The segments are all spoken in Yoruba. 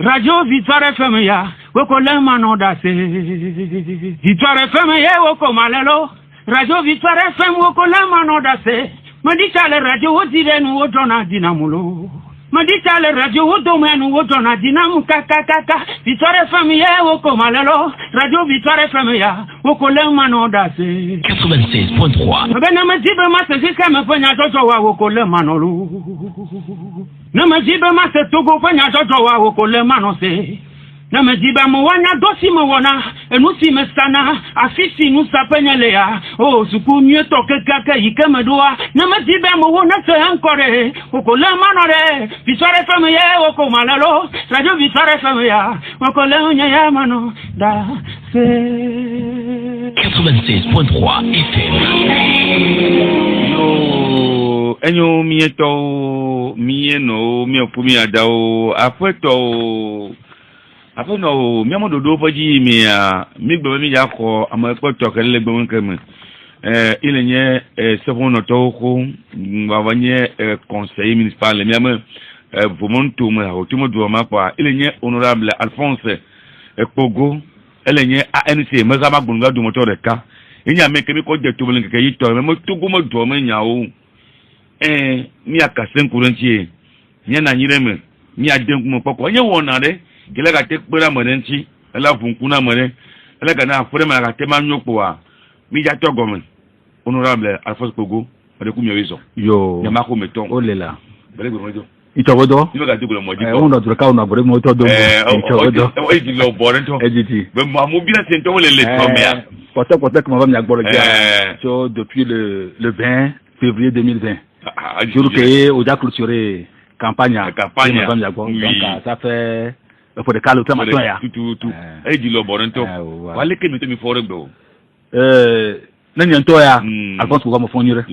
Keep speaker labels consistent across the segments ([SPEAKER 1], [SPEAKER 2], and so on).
[SPEAKER 1] Radio Victoire FM ya, woko le manoda se. Victoire FM ya, woko malelo. Radio Victoire FM woko le manoda se. Madita le radio wotire nu wotona dinamulo. Madita le radio wotomenu wotona dinamu kaka. Victoire FM ya, woko malelo. Radio Victoire FM ya, woko le manoda se.
[SPEAKER 2] 96.3.
[SPEAKER 1] Bena majibe mase jiska me penya toto wa woko le manolo. Na majibe mase togo penya toto wa woko le manose. Na majibe mwana dosi mwana enusi mesana afisi nusa penya lea. Oh suku mieto kaka ikeme doa. Na majibe mwana se encore woko le manore. Victoire FM ya woko malalo. Radio Victoire FM ya woko le nya mano da se.
[SPEAKER 2] 96.3 FM.
[SPEAKER 3] Enyo mieto mieno miopumi adao afeto afeno miamo dodo faji mia migbe mi jako amapoto kele gbe nkeme ilenye sefono toko wavanye conseil municipal miamo vomonto mo hotumo do mapa ilenye honorable Alphonse Ekpogo elenye ANC mazama gunga do moto reka inya meke mi ko je to blen keke yito me mo tugu mo do me nyawo mi akasen kurantie nya na nyireme mi adenku mo poko nya wona de gele ga tekpera morenchi ela funkuna more ela ga na afure ma ga tema nyokpo a mi ja to gomen honorable Alphonse Ekpogo ade ku mi oyiso
[SPEAKER 4] yo
[SPEAKER 3] nya mako meton
[SPEAKER 4] olela
[SPEAKER 3] bele gbo mojo
[SPEAKER 4] itogodo
[SPEAKER 3] ni ga digulo mojo
[SPEAKER 4] uno duraka una bore mo to do itogodo
[SPEAKER 3] o ti lo bore to
[SPEAKER 4] ejiti
[SPEAKER 3] be mo bi na sento le to mea
[SPEAKER 4] Peut-être que ma femme y a gboro dia so depuis le 20 février 2020 jour que au a clôturé campagne ma femme y a gboro donc ça fait pour le calme tout ya
[SPEAKER 3] tout eji lo bore to wale ke mi to mi fore do
[SPEAKER 4] nani nto ya Alphonse ko mo fonire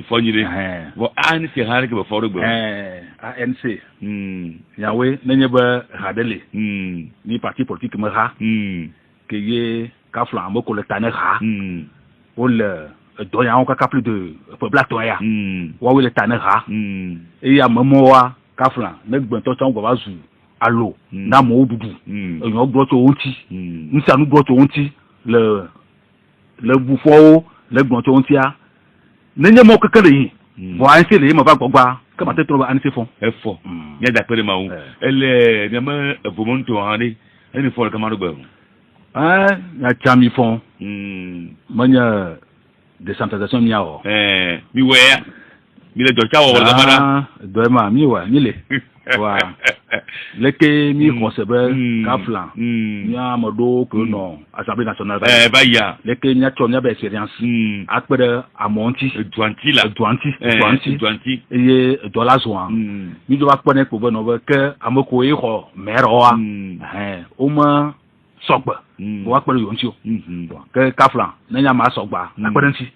[SPEAKER 3] bo ANC hare ke bo fore do
[SPEAKER 4] ANC yawe nanye ba radele ni parti politique ma ha que ye ka flambo ko le tane ha o le do ya on ka plus de blaton ya wa we le tane ha e ya momo wa ka flan me gbon to tan go ba zu alo na mo dudu eyan gbo to onti nsa nu gbo to onti le bufo le gbon to onti a nenye mo kekere yin bo an se le mo ba gbogba ka ma te to an se fon
[SPEAKER 3] e fo ya da pere ma o ele ne ma vomonto ande eni fo ka ma do gbo
[SPEAKER 4] ya chami fon manya décentralisation mi awo
[SPEAKER 3] mi we mi le do chawo wala mara
[SPEAKER 4] do ma mi wa ni le wa leke mi concebe kaflan mi amodo ko no assemblée nationale
[SPEAKER 3] ba ya
[SPEAKER 4] leke mi ato mi ba expérience akpere amonti duanti eye dollar zwan mi do ba pone ko bo no ke amoko e ho meroa o ma sogba wa pere yo nti o ke kaflan na nya ma sogba na pere nti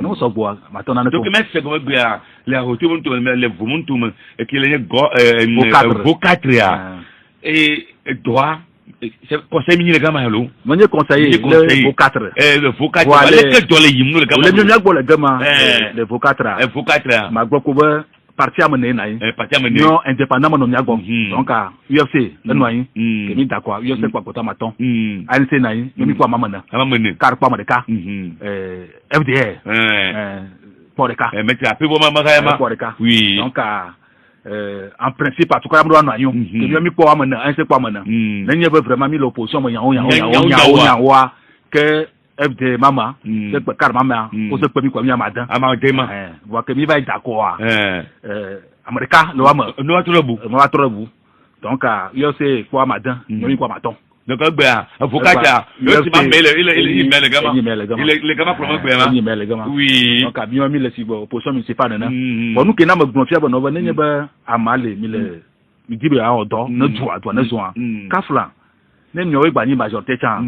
[SPEAKER 4] no sogbo ma to na
[SPEAKER 3] to ke me se go gbe a le hoto mun to le vumuntu me e ke le go vocatria et droit c'est conseil mini le gama hello
[SPEAKER 4] mo nye conseiller le vocatre
[SPEAKER 3] le vocatre le que dole yimno le gama
[SPEAKER 4] le nyagbo le gama le vocatre ma gbo ko ba parti amene na yi
[SPEAKER 3] parti amene
[SPEAKER 4] non indépendamment no nyagbo donc a UFC le no yi ke mi d'accord UFC kwa kota maton ANC na yi mi kwa mamana car kwa madeka FDR pour le cas
[SPEAKER 3] mais tu as pu voir ma
[SPEAKER 4] pour le cas
[SPEAKER 3] oui
[SPEAKER 4] donc en principe en tout cas moi non que mi kwa mamana ANC kwa mamana nenye vraiment mi l'opposition ya que FD mama c'est car mama on se peut mi kwa mi amadan voir que mi va d'accord America no atorobu donc yo c'est quoi madan mi kwa maton
[SPEAKER 3] donc gba avocat yo ti ma il met le gama promo gba ma oui
[SPEAKER 4] donc bien mi le sibo opposition municipale na bon nous que na ma gonfia bon no nenye ba amale mi le mi dibe a odo na duwa na zuwa kafla ne mi o gba ni majorité chan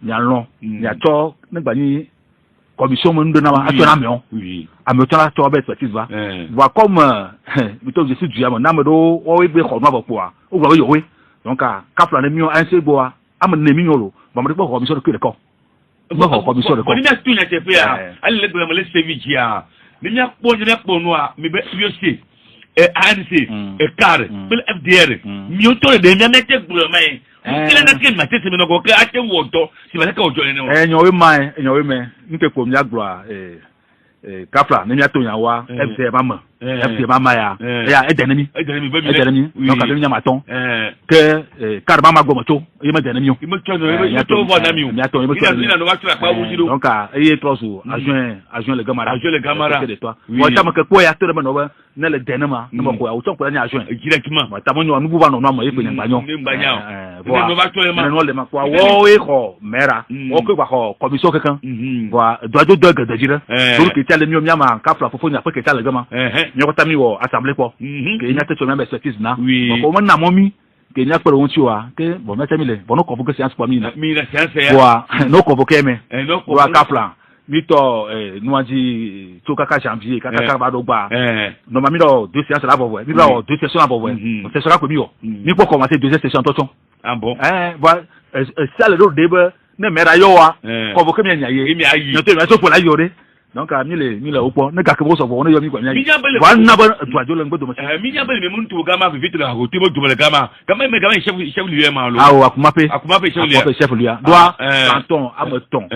[SPEAKER 4] nya lon nya to ne gba ni commission mo ndo na wa ato na mi on oui ame to na to be expertise va voir comme mi to je suis du ya na me do o we gbe ko no ba po a o gba we yo we donc kafla ne mi o anse bo a am ne mi nyolo ba mo de ko commission de que de ko ba commission de ko
[SPEAKER 3] ni na tu na te fe a ale le gbe mo le service ya ni mi akpo no a mi be USC ANC e car bel FDR mi o to de mi na te gbo mai kila na ke ma tete me no ko ke ate wo do si ba ke o jo ne no
[SPEAKER 4] enyo we me nke ko mi agro kafla ne mi ato yan wa fc mama ya edenemi no ka mi nyama ton ke karba ma gomoto e ma denemi o
[SPEAKER 3] mo to vo na mi o
[SPEAKER 4] mi ato e mo to
[SPEAKER 3] no wa tra pa wuji do
[SPEAKER 4] donc e trosu agent le gamara
[SPEAKER 3] de
[SPEAKER 4] toi moi ta ma ke ko ya to ma no ba na le denema no ko ya o ton ko ni agent
[SPEAKER 3] directement
[SPEAKER 4] ta mo no bu ba no mo e pe ni gbanyo
[SPEAKER 3] no va to le ma
[SPEAKER 4] no le ma ko wo e ko mera o ko ba ko commission kekan voilà doit de dire donc que tu le mi ma kafla fofo ni après que tu le gama nyoko tami wo assemblée ko ke nya teto member expertise na ko mo na momi ke nya pere won tiwa ke bon meta mi le bon no convoquer séance pour mi na
[SPEAKER 3] séance ya
[SPEAKER 4] wa no convoquer me wa kafla mi to nuaji to kaka janvier kaka ba do gba no ma mi do deux séances là bobo mi do deux sessions là bobo c'est sera ko mi o mi ko commencer deuxième session tonton
[SPEAKER 3] ah bon
[SPEAKER 4] voilà ça le do debe ne mera yo wa convoquer mi nya ye no te so pour la yore donc mille opo ne ka ke bo so bo ne yo mi kwa mi wa na ba to ajo le ngbo do mo
[SPEAKER 3] mi nya bele me muntu gama vite la ko timo do le gama me gama chef lui ma lo
[SPEAKER 4] ah akumape
[SPEAKER 3] chef
[SPEAKER 4] lui doit canton ameton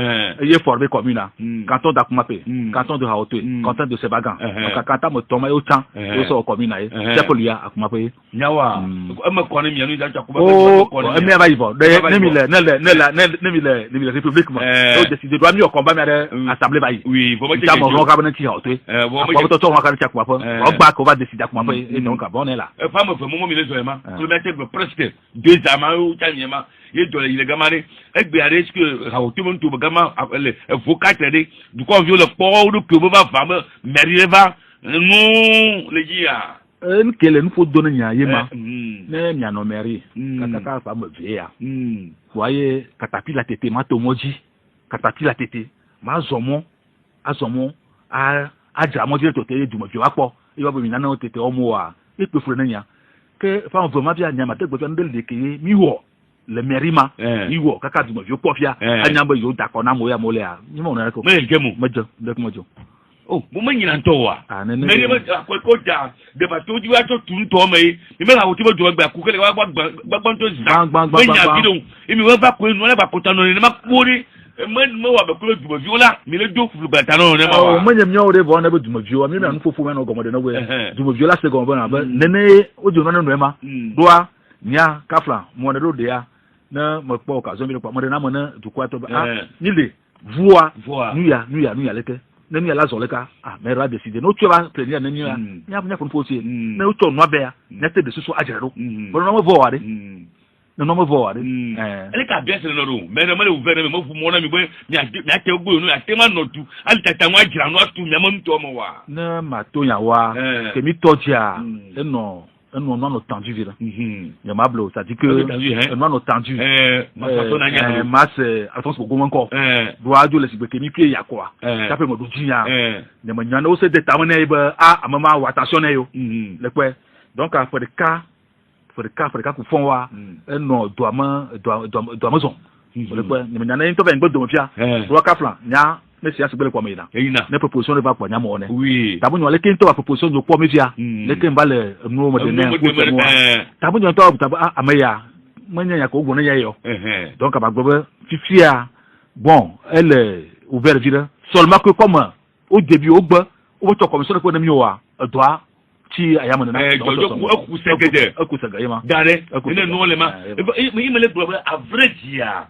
[SPEAKER 4] ye formé commune canton d'Akumape canton de Haoté canton de Sebagan donc canton ameton ma yo chan yo so commune chef lui Akumape
[SPEAKER 3] nyawa ma ko ne mi anu da Akumape
[SPEAKER 4] ko me ba yibo ne mille république ma donc décider doit mi o combat mi assemblée ba yi
[SPEAKER 3] oui
[SPEAKER 4] ta mo ron ka bana ti Haoté ko to ron ka ti Akumape o gba ko va décider Akumape et donc bon est là
[SPEAKER 3] pas me fait moment mi le so ma le mettre presque 2 ans ou tanyema ye do le gamane e gbe are est que Haoté mon to gama le vocateur du ko viole po du ko ba femme meriva non le dia
[SPEAKER 4] nkele nfo do nya ye ma ne nya no meri kaka fa me via voyez katapila tete ma to moji katapila tete ma zomo azomo a jamo dire to te du mo jo apo e ba bi na na tete o mo wa e pe fure na nya ke fa on vraiment bien nya ma te gbe ndel de ke mi wo le merima mi wo kaka du mo jo pofia anya ba yo da ko na mo ya mo le a ni mo na ko
[SPEAKER 3] me gemu
[SPEAKER 4] mejo de ko mojo
[SPEAKER 3] oh mo me nyina to wa me ma ko ja de ba to ji wa to tun to me me la wo ti mo jo gba ku kele wa gba to za me nya bi do mi wa ba ko nu le ba ko tanu ni ma pori mo wa be ko du mo viola mi le do fu gba tanu ne ma wa
[SPEAKER 4] mo nyem nyawo de bo na be du mo viola mi na nfo fu me no gomo de no we du mo viola se gomo na ba nene o jo no no ma doa nya kafla mo na do de ya na mo po occasion bi mo de na mo na du kwa to ba ni le voix nu ya leke nenu ya la zoleka mais ra décider no tu va premier nenu ya nya ko posi na o to no be ya na te de susu ajero bo no mo vo ware no mo vo ware
[SPEAKER 3] ele ka bien se no ro mais no mo le ouvert mo fu mo na mi bo mi ate ogbo no ate ma no tu ali tata wa ajira no atu mi mo nto mo wa
[SPEAKER 4] na ma to ya wa ke mi tojia no no tendu vira ya mablo ça dit que no tendu ma c'est attends pour gomo encore doit jo le sibe ke mi pie ya kwa ça peut me do jinya ne ma nyana o se déterminer ba amama wa attention yo le quoi donc pour le cas ku fon wa no doit maison le quoi ne ma nyana to ben gbo do mo pia do ka flan nya mais c'est asibele kwa meina ne proposition de ba kwa nyamo one
[SPEAKER 3] oui
[SPEAKER 4] tabu nyo le kento ba proposition de kwa mevia le kemba le no mo de ne ko mo tabu nyo to tabu ameya manya ya ko gbo ne yo donc ba gbo fifia bon elle est ouvert vira seulement que comme au début au gbo o to commission ko na mi wa doit ti ayama na
[SPEAKER 3] ku segede
[SPEAKER 4] ku segede ma
[SPEAKER 3] dare ne no le ma mi me le problème à vrai dire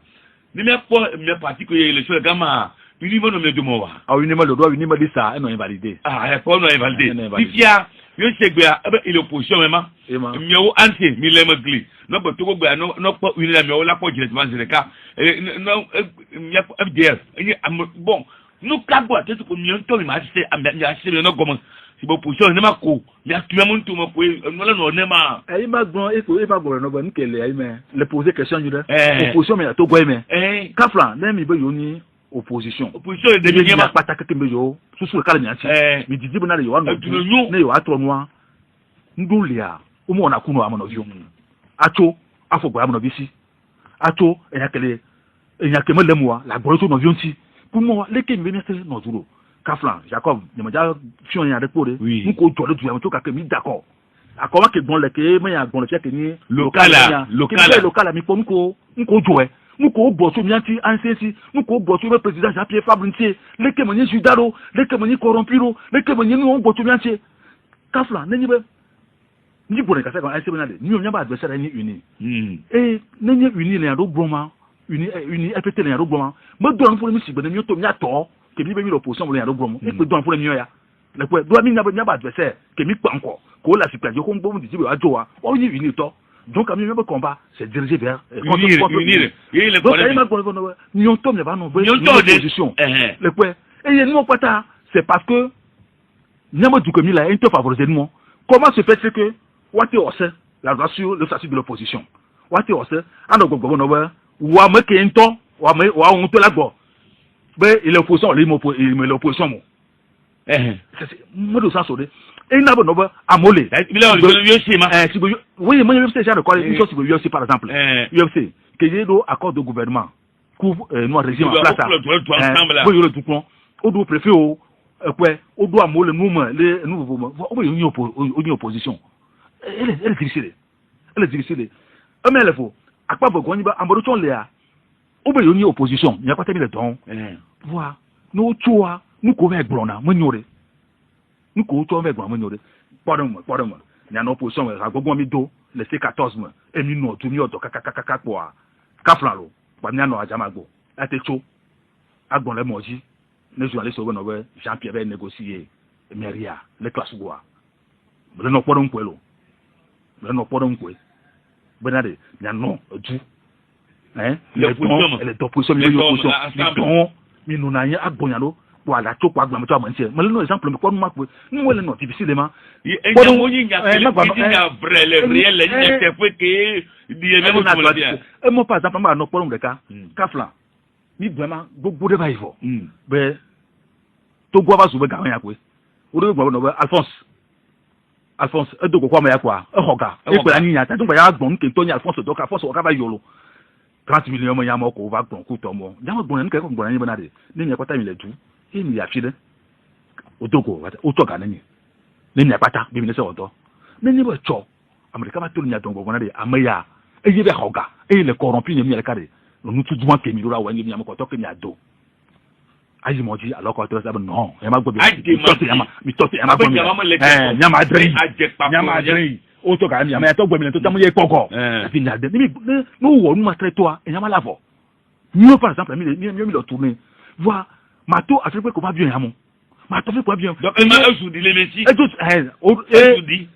[SPEAKER 3] ni me po me parti ko ye le so gama ni mo no me do mo wa
[SPEAKER 4] ni mo le do ni mo di sa no invalidé
[SPEAKER 3] e ko no invalidé fifia yo segbe il opposition même mi o anti mi le magli no bo to gbe no po uni la mi o la po jire man zere ka no mi FDS ni bon no ka gbo te ko mi on to mi ma se am ya se no gomo si bo opposition ni ma ko mi atu me mon to mo ko no la no ne ma
[SPEAKER 4] e ma gbon e ko e ba gbon no bo nkele ai me le poser question you de opposition me to gbo me kaflan na mi be yo ni opposition de mi ma pata ke me yo susu ka le nyanti mi didi bo na le yo no ne yo atro no ndulia o mo na kunu amono vio acho afogbo amono bisi acho enyake me lemwa la gbo to no vio nti pour moi le ke mi ministre no duro kaflan Jacob ne ma ja fion ya de pore nko jo le du ya to ka ke mi d'accord akoma ke gbon le ke me ya gbon le ke ni local mi po nko joe nko bo so mi anti ansesi nko bo so président Jean-Pierre Fabrintier le ke mo ni judaro le ke mo ni corrompiro le ke mo ni no bo so mi anti kafla nenyi be ni bo ne ka se kan ansesi na le ni o nya ba adversaire ni uni nenyi uni le ado broma uni FPT le ado broma me do an pour mi sigbe mi to mi ato ke bi be mi l'opposition le ado broma e pe do an pour mi ya le pe do mi nya ba adversaire ke mi pa encore ko la super jo ko ngbo mu di be ajo wa o ni uni to donc à même combat c'est dirigé vers
[SPEAKER 3] unir il est
[SPEAKER 4] problème nous tombe ne va non position le point et nous pas c'est parce que n'ama du comme il a un peu favorisé nous comment se fait que wati ose la loi sur le statut de l'opposition wati ose ando gogo no wa me ke nto wa on to la go ben il est opposition l'opposition mo c'est moi de ça sodé et il n'a pas de amolé. Oui, moi, UFC, j'ai recordé une chose sur UFC, par exemple. UFC, que j'ai un accord de gouvernement, couvre nous régime en place. Oui, le tout plan. On doit préférer, on doit amoler nous, on est opposition. Elle est difficile. Elle est difficile. Mais il faut, à quoi vous gagnez, en mode Léa, on est une opposition. Il n'y a pas terminé le temps. Voilà. Nous, tu vois, nous couvrons Blona, nous nous courons avec moi, pardon, il y a une opposition, le C14, et nous, tout le monde, quoi, Kaflalo, Banyano à Jamago, à Techo, à Bon le Moji, les journalistes au Nové, Jean-Pierre avait négocié, Meria, les classes bois. Le nom pas d'un poêlo, le nom pas d'un poêle. Benade, il y a non, du, hein, l'opposition, mais nous n'avons pas Bonyano. Voilà, tout quoi, mais le exemple, quoi, nous, elle est difficilement.
[SPEAKER 3] Il y a vrai, le réel, il fait que,
[SPEAKER 4] moi, par exemple, à nos problèmes de cas, Kafla, ni vraiment, beaucoup de va-y-va. Mais, tout quoi va se gagner à quoi? Alphonse, de quoi, mais à quoi? Roga, et pour la ligne, t'as donc pas bon, que Tony Alphonse, donc Alphonse, au travail, yolo. 30 millions, il y a mon coup, va ton coup, ton mot. Il y a un bon, quelqu'un, bon, il n'y a pas de temps, il n'y a pas de Otogo, Otoga, il n'y a pas de temps, il n'y a pas de temps. Mais il n'y a pas de temps. Américain va tout le monde, on a dit, Amaya, et il y a Roga, et le corrompu, il y a le carré. Nous tous devons que Milo, ou il y a un coton, il y a dos. Aïe, mon Dieu, alors qu'on te dit, non, il y a ma Otoga, il y a ma Togo, mais tout le monde est encore. Nous, nous, toi, et il y a ma lavo. Nous, par exemple, mieux le tourner. Voir. Mato a fait quoi va bien amon. Mato fait quoi bien.
[SPEAKER 3] Donc il m'a ajouté les messieurs.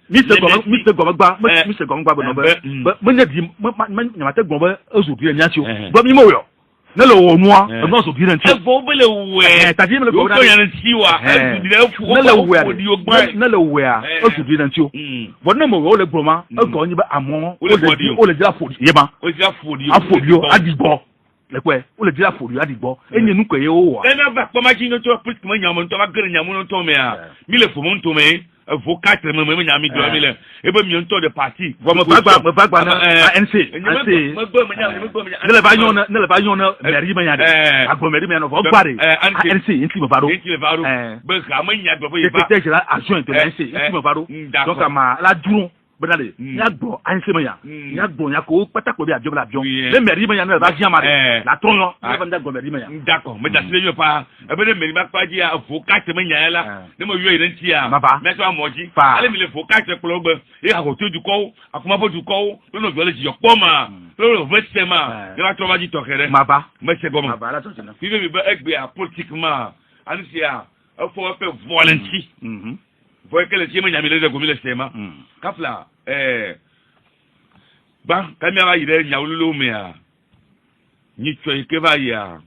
[SPEAKER 4] Mr. Gomba, mais dit m'a tête Gomba aujourd'hui bien sûr. Bon mi moyo. Na lo moi, non so bien sûr.
[SPEAKER 3] Bon le ouais.
[SPEAKER 4] T'as dit me le Gomba. Na le ouais. Aujourd'hui bien sûr. Bon na mo le Gomba, ko ni ba amon, o le dira fodi. Yeba.
[SPEAKER 3] O dira fodi.
[SPEAKER 4] Afodio adibo. Le quoi ou le dire faut lui a dit bon et nous que yo
[SPEAKER 3] et na va comment qui nous toi plus que nyamo to va gre nyamo no to me a mi le fo mon to me vo 4 me nyami do mi le e ba mi to de parti
[SPEAKER 4] me bagba na ANC ne le va yon mairie ma ya de agbo mairie ma no vo gbare ANC inti me baro
[SPEAKER 3] be ka ma nya do
[SPEAKER 4] ba peut-être je la adjoint de ANC inti me baro donc ma la duro benale nya gbo ANC ma ya nya gbo nya ko patako bi abion la abion le mairie ma ya na va bien marrer la tronc la va ndagbo mairie ma ya
[SPEAKER 3] d'accord mais das le pas e be le mairie ma pa ji a fo 4 ma nya la ne mo yo ire nti a mais so amoji ale mi le fo 4 plogbe e a ko to du ko akuma bo du ko no jo le ji yopo ma lo vestema ne va trouver ji tokere
[SPEAKER 4] maba
[SPEAKER 3] mais c'est comment
[SPEAKER 4] maba la so na
[SPEAKER 3] fi be egbe a politiquement anisia e fo pe volonté voyez que le tiers m'a mis le gomi le sema kafla ba kamera ire nyawulu mea ni tsoy ke ba ya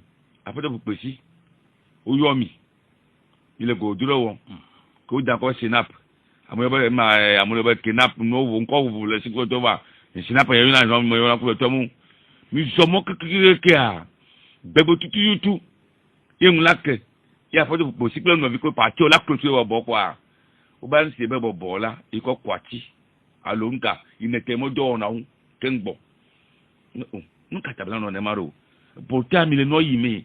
[SPEAKER 3] afata bu pesi o yomi ile go duro won ko da ko sinap amoyo ba amoyo ba kinap no won ko bu le siko to ba sinap ya yuna no mo yona ko to mu mi somo ke a bebo tutu yutu yeng lakke ya afata bu pesi plan no bi ko parti o la clôture wa bo kwa o ba nse be bo la iko kwati alonga inetemo do na hu kengbo no katabla no ne maro bota mi le no yime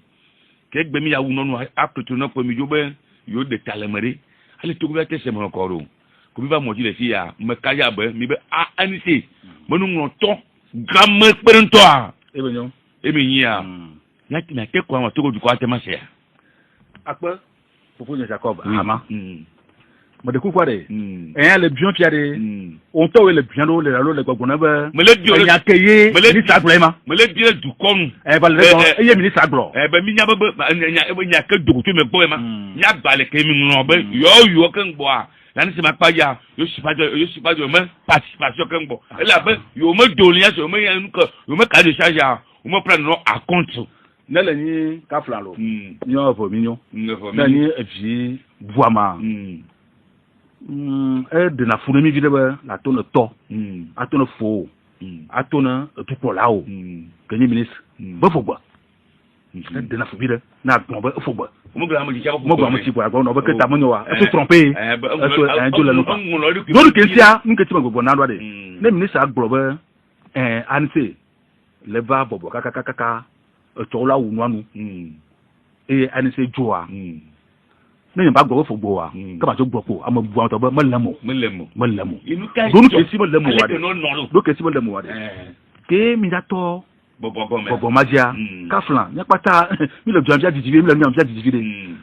[SPEAKER 3] ke gbe mi ya wu no no apetu no ko mi jo be yo de talemere ale to gbe tese mo ko ro ko mi ba mo ji le fi ya me ka ya be mi be a anise mo nu ngo to gramme perento a
[SPEAKER 4] e be nyon
[SPEAKER 3] e mi yin ya ya ti na ke ko ma to ko du ko atema se
[SPEAKER 4] akpa popo nya Jacob ama mo de ku kwa de le bion piade on to le bion do le lo le gbogbo na ba
[SPEAKER 3] me le bio
[SPEAKER 4] ya keye ni saglema
[SPEAKER 3] me le bio du konu
[SPEAKER 4] ba le e ye mi ni saglo
[SPEAKER 3] ba mi nya ba nya e nya ke do to me bo ma nya gba le ke mi no ba yo kan bo a la ni se ma pa ya yo si pa jo me participation kan bo e la ba yo me do lia so me ya nko yo me ka de charge a o me prendre no a compte
[SPEAKER 4] na le ni ka flalo ni o vo mi nyo na ni e vi boama de na fune mi vide ba la tone to a tone fo a tone tu pour là haut que ni ministre ba fo ba de na fo vide na gbon ba fo ba mo gba mo ti gba no ba ke ta mo nwa e so tromper e so en jo le no pa do ke sia nke ti mo gbon na do de na ministre agbo ba anse le ba bobo kaka to la wu nwanu e anse joa ne ba gbo fo gbo wa ka ba so gbo ko am bu to ba malamo inu ka do ke si malamo wa de do ke si malamo wa de ke mi da to bobo magia ka flan nya pata mi le jambia didivi mi le mi ambia didivi de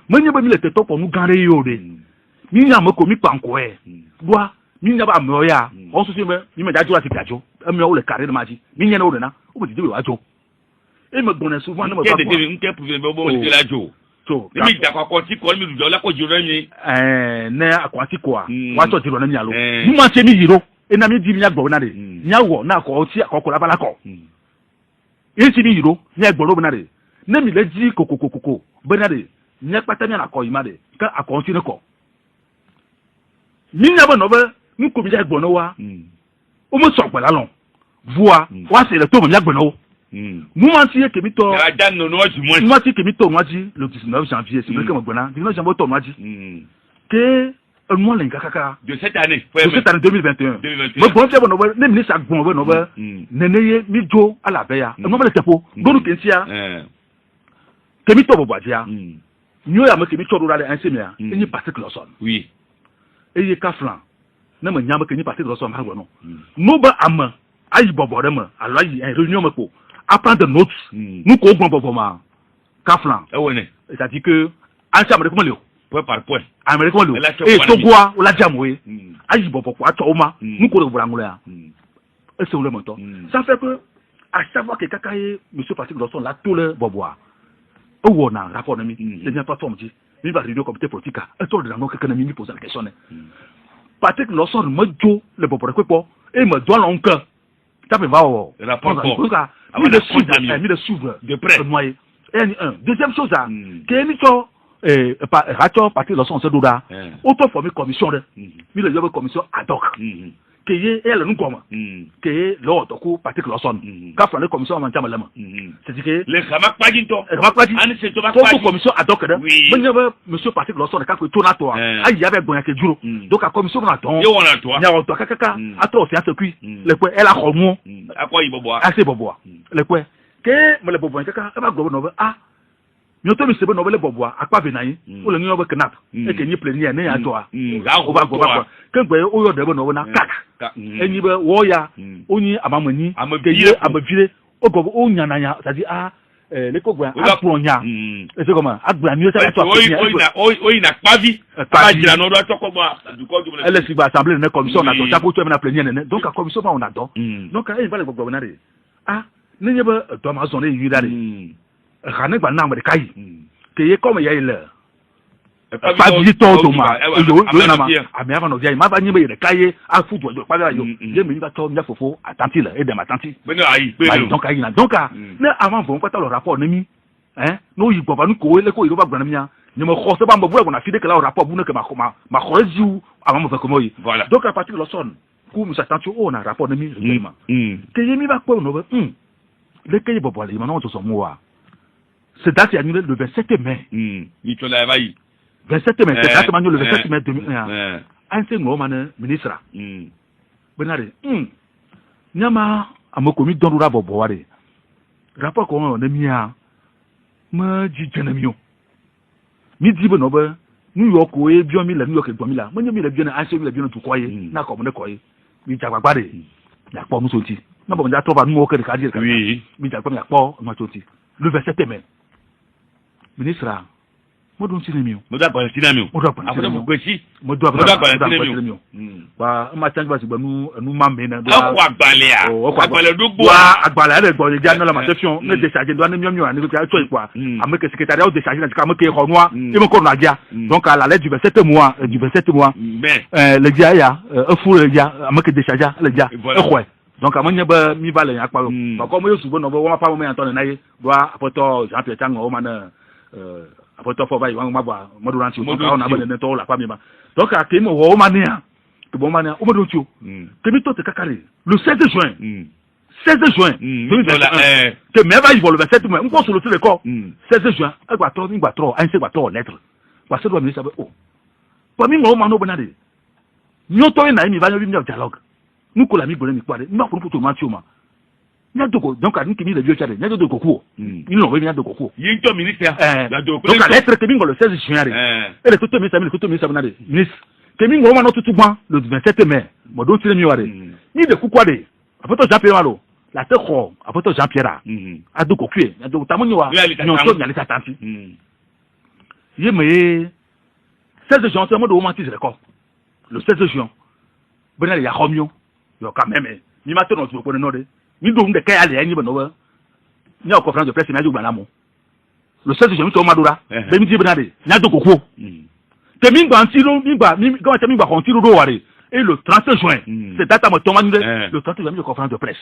[SPEAKER 4] mo nya ba mi le te to po nu ganre yo de mi nya mo ko mi panko e bua mi nya ba mo ya o so si me mi me da jo ati gajo mi o le carré de maji mi nya na o de na o bi didivi wa jo e me gbon souvent na mo ba ko
[SPEAKER 3] nke pouvoir bo le la jo ni mi da ko ti ko mi du la ko jiro mi
[SPEAKER 4] ne akwati ko a wa to jiro na mi alo mu ma se mi yiro e na mi di mi agbo na de nya wo na ko ti akoko la bala ko e ti mi yiro ni agbo ro na de ne mi le ji kokokokoko be na de nya pata mi na ko yi ma de ka akon ti ne ko mi nya ba no be mi ko mi agbo no wa o mo so gbe la lon voa wa se le to mi agbo no Moi, si que mi to. Moi, si que mi to, moi dit le 19 janvier, c'est vrai que mon bonheur. 19 janvier, to moi dit que un mois l'engagaka
[SPEAKER 3] de cette année.
[SPEAKER 4] De cette année 2021. Mais bon, c'est bon, les ministres bon, bon, bon, neneye mi jo à la beya. Un moment le tepo. Donc kensia. Que mi to bobadia. Nyo ya me que mi to rura le ensemia. Et ni parti que l'son.
[SPEAKER 3] Oui.
[SPEAKER 4] Et y kaflan. Na me nyama que ni parti que l'son ha gono. No ba ama. Ayi bobo dem. Alors yi réunion me ko. Apprendre des notes, nous comprenons pas Kaflan. C'est-à-dire que, en Amérique,
[SPEAKER 3] point par point.
[SPEAKER 4] Amérique, et Togoa, ou la Jamoué, Aïe Bobo, Toma, nous connaissons pas. Et c'est le montant. Ça fait que, à chaque fois que quelqu'un est, monsieur Patrick Lawson, là, tout le bobois. Où on a un rapport de mi, c'est bien pas toi, dit, il va réunir au comité politique, et tout le monde, quelqu'un me pose la question. Patrick Lawson me dit, le bobo, et me doit l'oncle. Ça peut pas,
[SPEAKER 3] le rapport.
[SPEAKER 4] Mi le suivre
[SPEAKER 3] de près.
[SPEAKER 4] Deuxième chose, que mi to rato parti de son sedoda, auto formé commission de, mi le commission ad hoc. Que y elle nous comme, que l'autre coup parti de Lawson, qu'a fait la commission en matière de c'est-à-dire que
[SPEAKER 3] les ramak pas dit toi.
[SPEAKER 4] Ramak pas dit. Commission ad hoc de. Moi j'avais monsieur parti de Lawson qu'a fait tourner toi. Ah il y avait bon que jour. Donc la commission na ton.
[SPEAKER 3] Yo on a toi.
[SPEAKER 4] Il y a toi kaka. À toi c'est un circuit. Le quoi elle a romo.
[SPEAKER 3] À quoi il boboa.
[SPEAKER 4] Ah c'est boboa. Le quoi que me le boboa kaka e ba go no ah. Nyoto mi sebe no le boboa akpa benayi. O le nyo be knap. E ke ni plenier ne ya toi. O ba go ba. Ke gbe o yo de be no na kaka. Eni be wo ya onyi amamani amabie amabire ogo o nyana ya c'est-à-dire ah le ko gba aponya et c'est comment agba mi o sa to
[SPEAKER 3] o na pavi pa jira no do atoko ba du ko du
[SPEAKER 4] elle si ba assemblée na commission na do ta ko to na plénière ne donc la commission ba on a do donc il va le gbo na re ah ne nyeba do ma zone yi dare rane gba na amade kai ke ye comme ya ile pas du tout ma yo na ma ami ava no dia ma ba nyi be kai a fudu do pa yo je me ni ba to mi fofo atanti le e de ma tanti
[SPEAKER 3] beno ayi
[SPEAKER 4] donc ayi na donc ne avant bon pas le rapport nemi hein no yi baba nu ko le ko yi ba gba na mi ni mo khose ba mbo bu na fide que la rapport bu ne que ma khoreji ou avant mo fa ko moyi donc à partir de l'automne ku mu s'attend on a rapport nemi vraiment que yemi ba ko no le ke bobo le ma no so mo wa c'est date annulée le 27 mai
[SPEAKER 3] ni to la vai
[SPEAKER 4] 27 mai, c'est exactement le 27 mai 2001. Ancien ministre. Benare. Nyama amokomi donura boboare. Rapport qu'on a mis à me dit jenamio. Mi dit bonobe New York we bio mi la New York e mi la mo nyi mi la bio na anse mi la bio na tu koye na ko mo ne koye mi jagba de ya po muso ti na bo nja to ba nu o ke ka di ka mi jagba mi ya po mo to ti le verset temen ministre mo don ti mi o
[SPEAKER 3] mo da ba ti na mi o
[SPEAKER 4] mo do ba
[SPEAKER 3] afo mo gbe si
[SPEAKER 4] mo do ba ti mi o ba ma change ba si ba nu ma me na do agbale
[SPEAKER 3] do gbo
[SPEAKER 4] agbale re gbo je na la matation ne décharger do na mi ani ko to ipa ameke secrétariat au décharger na ka me ke ko noa e mo ko na dia donc à la lettre du verset mois le dia ya e fu le dia ameke décharger le dia e khwe donc amanya ba mi ba le ya pa ba ko mo yo subo no bo wa pa mo ya to na ye do apoto Jean Pierre Tango o ma na apoto fo ba yi wan ma ba mo do ran ti o ka na ba ne to la pa mi ba donc a ke mo wo ma ne ya que bon mania au modo tio que mi to te kakari le 16 juin 16 juin que me va y vol le 27 mai on sur le télécom 16 juin e gba tro an se gba tro lettre parce que do mi sabe oh pa mi mo ma no bonade nyo to na mi va nyo bi mi dialogue nous ko la mi gbore mi pare mi ma ko to ma tio ma nya doko donc a nki mi le vieux chade nya doko ko il no nya doko ko
[SPEAKER 3] yin to ministère
[SPEAKER 4] la doko donc la lettre que mi le 16 juin et le tout mi sabe na de ministre que mi ngoma no tutu gban le 27 mai mo do tire mi ware ni de kukwa de apoto Jean Pierre malo la te kho apoto Jean Pierre a do kokue a do tamonyo wa nyo to nyali tatanti ye me 16 juin mo do o mati record le 16 juin benale ya khomyo yo quand même mi ma to no tu ko no de mi do nde kay ale anyi beno wa ni o conférence de presse mi aju gba na mo le 16 juin mi to madura be mi di benale nya do kokwo Temingba antiro mingba comment temingba kontiro do ware et le 30 juin c'est date à tomande le 30 juin de conférence de presse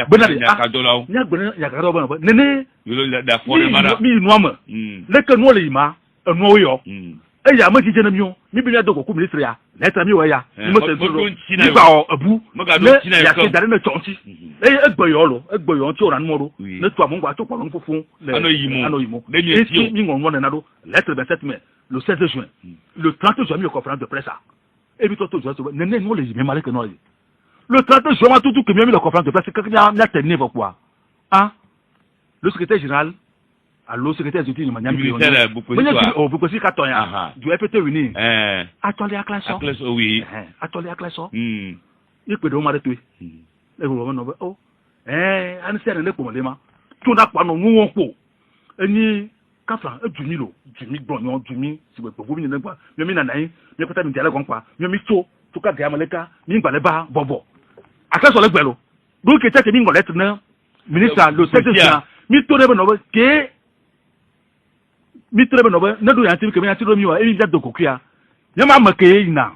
[SPEAKER 3] benale ya kadolo
[SPEAKER 4] nya gbene ya kadolo ba nene
[SPEAKER 3] yo da fore mara
[SPEAKER 4] mi noama le que no le ima no yo e ya ma jije na mi o mi bi na do ko ministre ya lettre mi wa ya mi mo se do mi ba o abu ya ke dare na chonti egbo yo ti o ran mo do ne to amon gba to ko ron fufun
[SPEAKER 3] ano yimo
[SPEAKER 4] e ti mi ngon won na do lettre 27 mai le 16 juin le 30 juin mi conférence de presse et puis to juin nene no le mi male que no le 30 juin tout que mi la conférence de presse que na tenir quoi ah le secrétaire général allo secrétaire du ni manya mi o beaucoup si ka toya du FPT uni atoli aklaso
[SPEAKER 3] oui
[SPEAKER 4] atoli aklaso e pe do ma de tu e wo no o an se ne ko mo le ma tu na pa no won po eni kafran ejumi lo jumi gbonyo jumi si gbogbo mi negba mi na nai mi ko ta mi dialogue npa mi to ka ga amaleka mi gba le ba bobo aklaso le gbelo do ke te mi ngole tna ministre le secrétaire mi to de no ke mi trebe no be na do yan ti ke mi yan ti do mi wa e mi da do kokia ya ma ma ke ina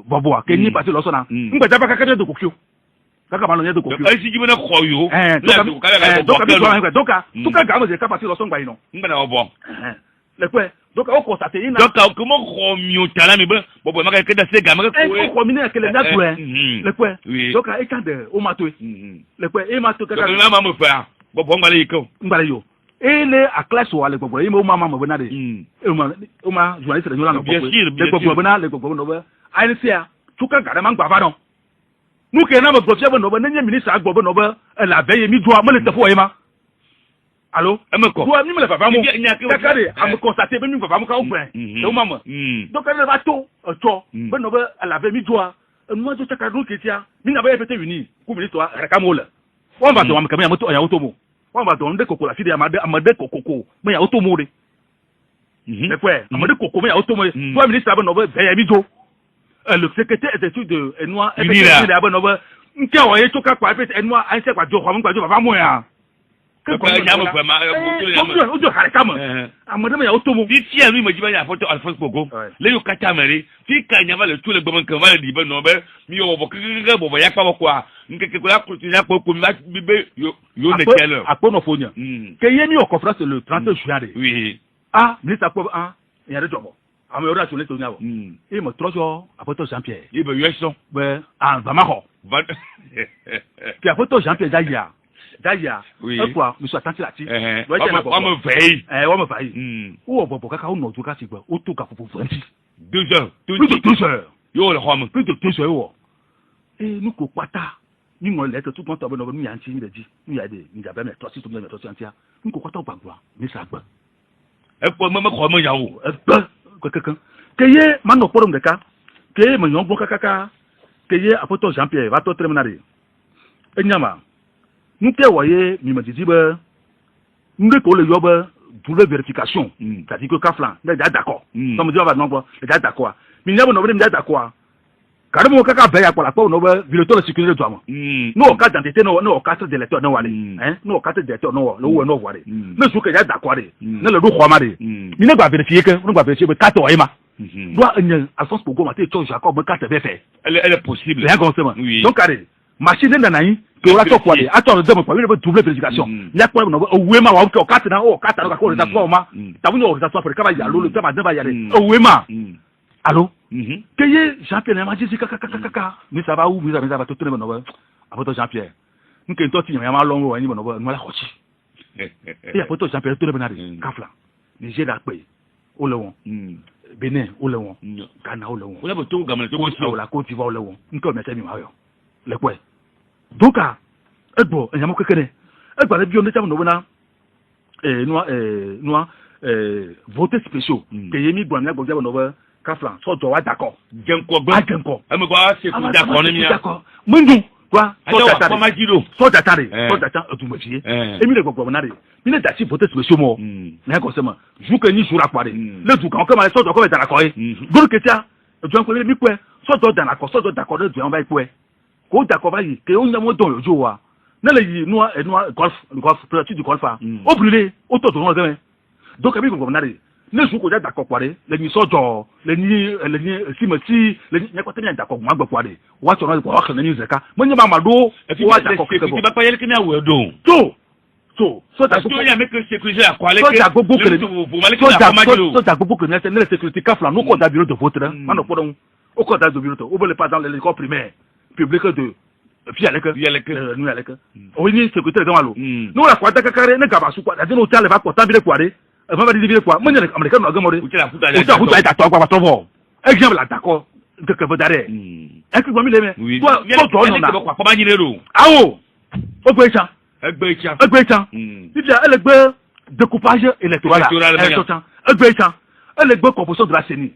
[SPEAKER 4] bobo ke ni pa ti lo so na ngba ja ba ka ke do kokio kaka ma lo ya do kokio
[SPEAKER 3] e si jibe na kho yo
[SPEAKER 4] donc tout ka ga mo je ka pa ti lo so ngba ino
[SPEAKER 3] ngba na obo
[SPEAKER 4] le kwe donc o ko sa te ina
[SPEAKER 3] donc ko mo kho mi o tala mi be bobo ma ka ke da se ga ma ko
[SPEAKER 4] ko mi ne ke le na do le kwe donc e ka de o ma to le kwe e ma to ka
[SPEAKER 3] na ma mo fa bobo ngba le yiko
[SPEAKER 4] ngba le yo ele a classe wa le gbogbo ime o mama mo bena de o ma journaliste de yola no gbogbo le gbogbo bena le gbogbo no be ai se a tuka gare man gbava don nu ke na mo gbogbo no be nenye ministre gbogbo no be la veye mi doa mo le tefo yema allo e me ko doa mi me le baba mo kakare am constater be mi baba mo ka o pen e o mama donc elle va to be no be la veye mi doa no jo taka nu ke tia mi na be FPT uni ku ministre reka mo le won ba to am ka me ya auto mo wọ́n bá tọ̀hún dé kòkò láti dé àmàdé kòkòkò mẹ́yà ó tó mú de. Ẹ̀pẹ́ àmàdé kòkò mẹ́yà ó tó mú de. Toi ministre abẹ́ nọ̀bẹ́ bẹ́yà mi jó. Le secrétaire des études de Enua FPT abẹ́ nọ̀bẹ́ nkẹ́ wọ̀ yẹ tó ká pa FPT Enua àìsẹ́ gbàjọ ọ̀hún gbàjọ bàbá mú yà. Ojú ọ̀kàrẹ̀ ká mọ̀. Àmàdé mẹ́yà ó tó mú.
[SPEAKER 3] Tí ẹ̀rú ìmọ̀ jí bá yà fọ́tọ̀ Alphonse Pogo. Lẹ́yìn kàtà mẹ́rin tí ká ìyàmà lè tó lè gbọmọ nǹkan wà lè dìbẹ́ nọ̀bẹ́ mi yọ wọ̀bọ̀ kékeré bọ̀bọ̀ yà pàwọ̀ kọ́ nkeke ko la kutu ya ko mi ba bibe yo ne tele
[SPEAKER 4] apono fonya ke ye mi o conférence le 30 juin de
[SPEAKER 3] oui
[SPEAKER 4] ministre apo ya de jobo am yo ra so le to nyabo e mo trojo apoto Jean Pierre
[SPEAKER 3] e be yeso
[SPEAKER 4] be ba ma ho ki apoto Jean Pierre daya e quoi mi so attention là ti
[SPEAKER 3] o me veille
[SPEAKER 4] o me veille o bobo kaka o no ju ka ti gba o to ka fufu 20
[SPEAKER 3] 2 heures yo le homme
[SPEAKER 4] plus de 2 heures nous ko pata ni mo le to tout ton no mi anti mi de ji mi ya de mi ja ba me to si to mi to si antia ni ko kwata gbagba mi sa gba
[SPEAKER 3] e po mo ko mo yawo
[SPEAKER 4] quelqu'un que ye mano porom de ka que ye me yongo kaka que ye apoto Jean-Pierre va to terminari enyama nte woye mi me dizibe nde ko le yoba double vérification c'est-à-dire que Kaflan est d'accord ça me dit on va non est d'accord mais nyama no est d'accord carrément kaka beya kwa la kwa no ba violateur de sécurité toi no cas d'identité no cas de lecteur no wali no cas de lecteur no lo no wali no su que ya d'accord ne le do khoma de mi ne ba vérifier que no ba vérifier be carte oyema doit une Alphonse Pogo maté to Jacob carte be fait
[SPEAKER 3] elle est possible
[SPEAKER 4] bien constamment donc carré machine ndanayi que la to kwa de attends de quoi il veut double vérification ya kwa no owema wa ko carte na o carte na ko za kwa ma ta bunyo za kwa ka ba ya lo le ka ba de ba ya le owema allô que ye Jean-Pierre m'a dit kaka mais ça va où mais ça va tout le monde après Jean-Pierre nous que toi tu m'as mal long ni bon nous la rochi et après Jean-Pierre tout le monde Kafla Niger da pe o lewon Benin o lewon Ghana o lewon
[SPEAKER 3] o la to gamale to
[SPEAKER 4] ko la Côte d'Ivoire o lewon nko me se mi ma yo le kwe donc a egbo enyamo kekere egba le bi o ne tam no na voter spéciaux que yemi gbo na gbo ja no Kaflan so do wa d'accord
[SPEAKER 3] genko gba genko e me gba se ku d'accord ni mi
[SPEAKER 4] d'accord mundu kwa so datare tu me fie e mi le gbo na re mi le dati voter spéciaux mo na ko se ma jou que ni jour apare le du kan ko ma so do ko be d'accord goro ketia do ko mi kwe so do d'accord so do d'accord de on va kwe ko d'accord va yi ke o nyamo do yojo wa na le yi noa golf pratique du golf o brûler o to do no de donc e mi gbo na re ne joue ko d'accord kware le ni sojo le ni simati le ni ko tenya d'accord ma gba kware wa to no ko wa kan ni zeka mo nya ma do wa d'accord ko
[SPEAKER 3] ti ba pa yele kini awo do
[SPEAKER 4] so ta
[SPEAKER 3] ko ya make sécurité la kwale
[SPEAKER 4] ke so ta gogo que ne la sécurité Kaflan no ko da bureau de vote ma no ko don o ko da bureau de o bele pas dans l'école primaire public de puis avec nous avec o ni sécurité dans lo no la kwata kakare ne gaba su kwa da no tale ba ko tambire kware va va dire quoi moi américain no gamore
[SPEAKER 3] o tela futa
[SPEAKER 4] ta to kwa to vo exemple la d'accord que veut dare est-ce que vous me l'aimez toi toi non na
[SPEAKER 3] ko ba ni lero
[SPEAKER 4] awo o gbe chan il y a le découpage électoral egbe chan le gbe composition de la CENI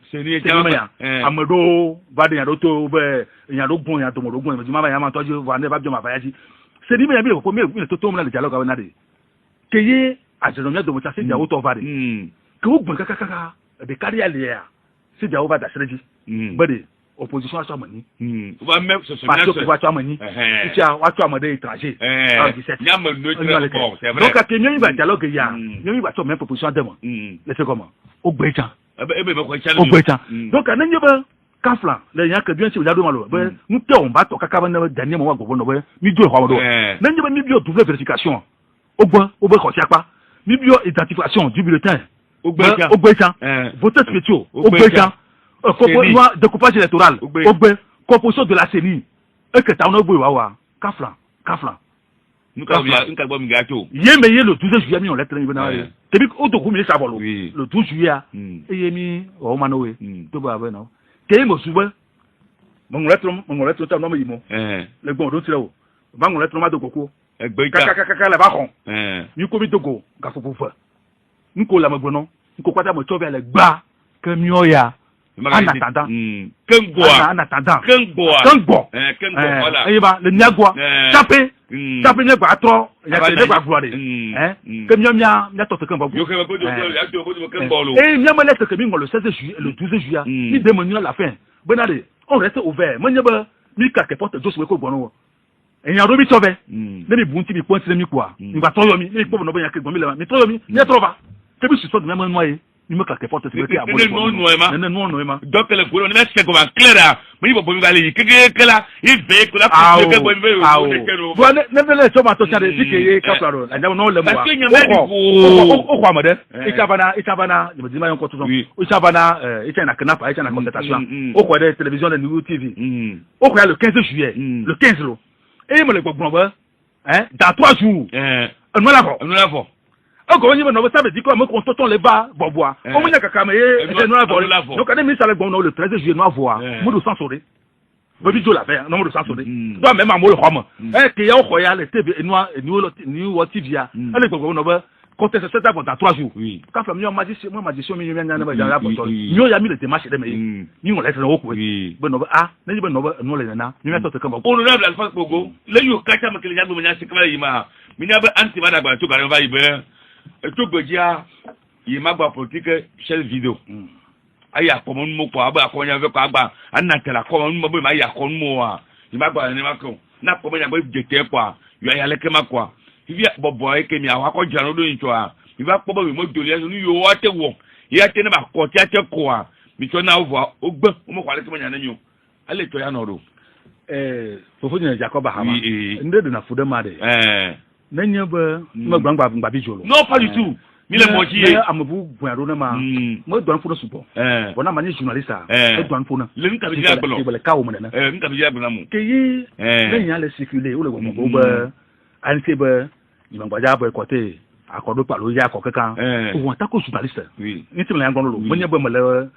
[SPEAKER 4] amedo va de yado to be yado bon yado mo bon ma ba ya ma toju va ne ba bi ma ba ya ji CENI me ya bi ko me to mo na le dialogue na de que ye ajenomia de mocha se dia auto vare que o gbon kaka be carry alia se dia over da strategy bade opposition aso amani
[SPEAKER 3] va même ce
[SPEAKER 4] parce que va to amani ti a wa to amade étranger en 17
[SPEAKER 3] ya me neutre bon c'est vrai
[SPEAKER 4] donc que mi va dialogue ya mi va to même proposition demo laissez comment o gbejan o gbejan donc ananye ba Kaflan le yan que bien sûr yado malo be nous te on ba to kaka ba na dernier moment go no be mi do ho do nanye ba mi bio double vérification o gbo o be ko ti apa mi bio identification du bulletin Ogbejan voter spéciaux Ogbejan découpage électoral composition de la CENI et que ta on ogbe wa Kaflan
[SPEAKER 3] nous ka bo mi gato
[SPEAKER 4] yeme ye le 12 juillet mi on lettre ni bena tebi o to kumi sa bolo le 12 juillet e yemi o manowe to ba be no ke mo suba mo lettre ta no mo yimo le gbon do tire o ba mo lettre ma do koko kaka la ba kon ni ko mi togo ga fo fo nko la magbono nko kwata mo to be le gba camion ya en attendant
[SPEAKER 3] kengbo
[SPEAKER 4] voilà ba le nyagwa tapé ne ba atro ya ne ba gloire camion nya to kembo
[SPEAKER 3] yo ke ko do kembo lo
[SPEAKER 4] nyama lettre que mi le 16 juillet le 12 juillet ni démonu à la fin benade on reste ouvert mo nyaba mi ka ke porte dos we ko bono eyan robi tove ne bi bunti bi point mi kwa mi ba toyo mi ni ko no ba ya ke gbo mi le mi toyo mi ni trova te bi so de même noyer ni me ka ke porte sécurité à
[SPEAKER 3] non donc le gouvernement ne c'est comment clair mais il va pas aller que là il veut que la que bon veut
[SPEAKER 4] ne so ma to chade dike Kaflan la no le moi o kwa mode itabana je me dis ma yon ko to itabana na knapa na contestation o kwa de télévision de Nouveau TV o kwa le 15 juillet le 15 lo et me le gbon ba dans 3 jours on la vo encore on no ça veut dire quoi me constatons les bas boboa on me kaka me e no avo donc quand mi ça le bon le 13 juillet no avo mo do censurer bobi do la faire no mo do censurer do même amol xoma que ya o xoya le tv no ni wo TV ya ale gbogbo no ba Quand c'est ça dans 3 jours.
[SPEAKER 3] Oui.
[SPEAKER 4] Quand famille magicien mi nyanga na ba jara botol. Nyo ya mi le démarche de me. Ni on laisse au quoi. Ben no ah, na ni ben no le na. Ni mettre comme
[SPEAKER 3] honorable Alphonse Pogo, le yo kacha makele ya bo nya sikala yima. Mi nya ba anti ba da ba to ga ba ibe. To gojia yima gba politique chef vidéo. Aya ko mo mo ko aba ko nya ve ko agba anna tela ko mo bo ma ya ko mo wa. Yima gba ni ma ko. Na ko mo nya ba jete kwa. Yo ya le kema kwa. Ibi bobo eke mi awa ko jano do ncho a mi ba pobo mi mo dole so ni yo wa te wo ya te na ba ko ti ate ko a mi to na ovo ogbe mo kwa le ke mo nya na nyu ale to ya no ro
[SPEAKER 4] fofo ni Jacob Hama nde de na fude ma de na nya ba mo gbangba bi jolo
[SPEAKER 3] no pas du tout mi le mo ji
[SPEAKER 4] amobu buaro na ma mo do anfo so bo bona ma ni journaliste a do anfo na
[SPEAKER 3] le nka bi ya gbolo
[SPEAKER 4] le ka o mo na
[SPEAKER 3] nka bi ya gbolo mu
[SPEAKER 4] ke yi na nya le circuler o le go ba anti ba ni mangbaja ba côté akodo palo ya ko kankan o won ta ko journaliste ni tim la ngolo lo mo nya ba male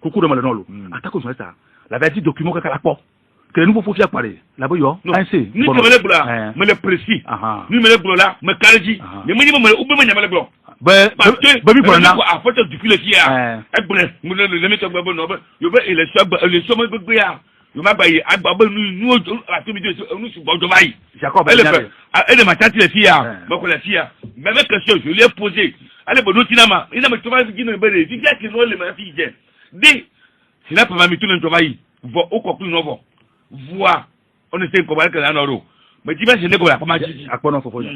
[SPEAKER 4] kuku de male no lo atako journaliste la veille document ka la po que nous faut faire parler la ba yo ansi
[SPEAKER 3] ni te mele bula me le précis ni mele bula la me kalji ni mo ni mo mele ube me nya mele bula ba mi bula na a photo du fil kia e bula mo le me to gba bo no ba yo ba élection mo gbegbe ya yo ma ba yi agba ba nu a to mi de nu su bojo bayi
[SPEAKER 4] Jacob
[SPEAKER 3] elle m'a tati les filles ma ko les filles mais avec question je lui ai posé allez bon tinama ina me tova gi no bere fi ja ki no le ma fi je di sina pa ma mi tu no tova yi vo o ko plus novo voix on était ko ba que na no ro mais tu vas je ne ko la pa ma ji
[SPEAKER 4] akpono fofo ya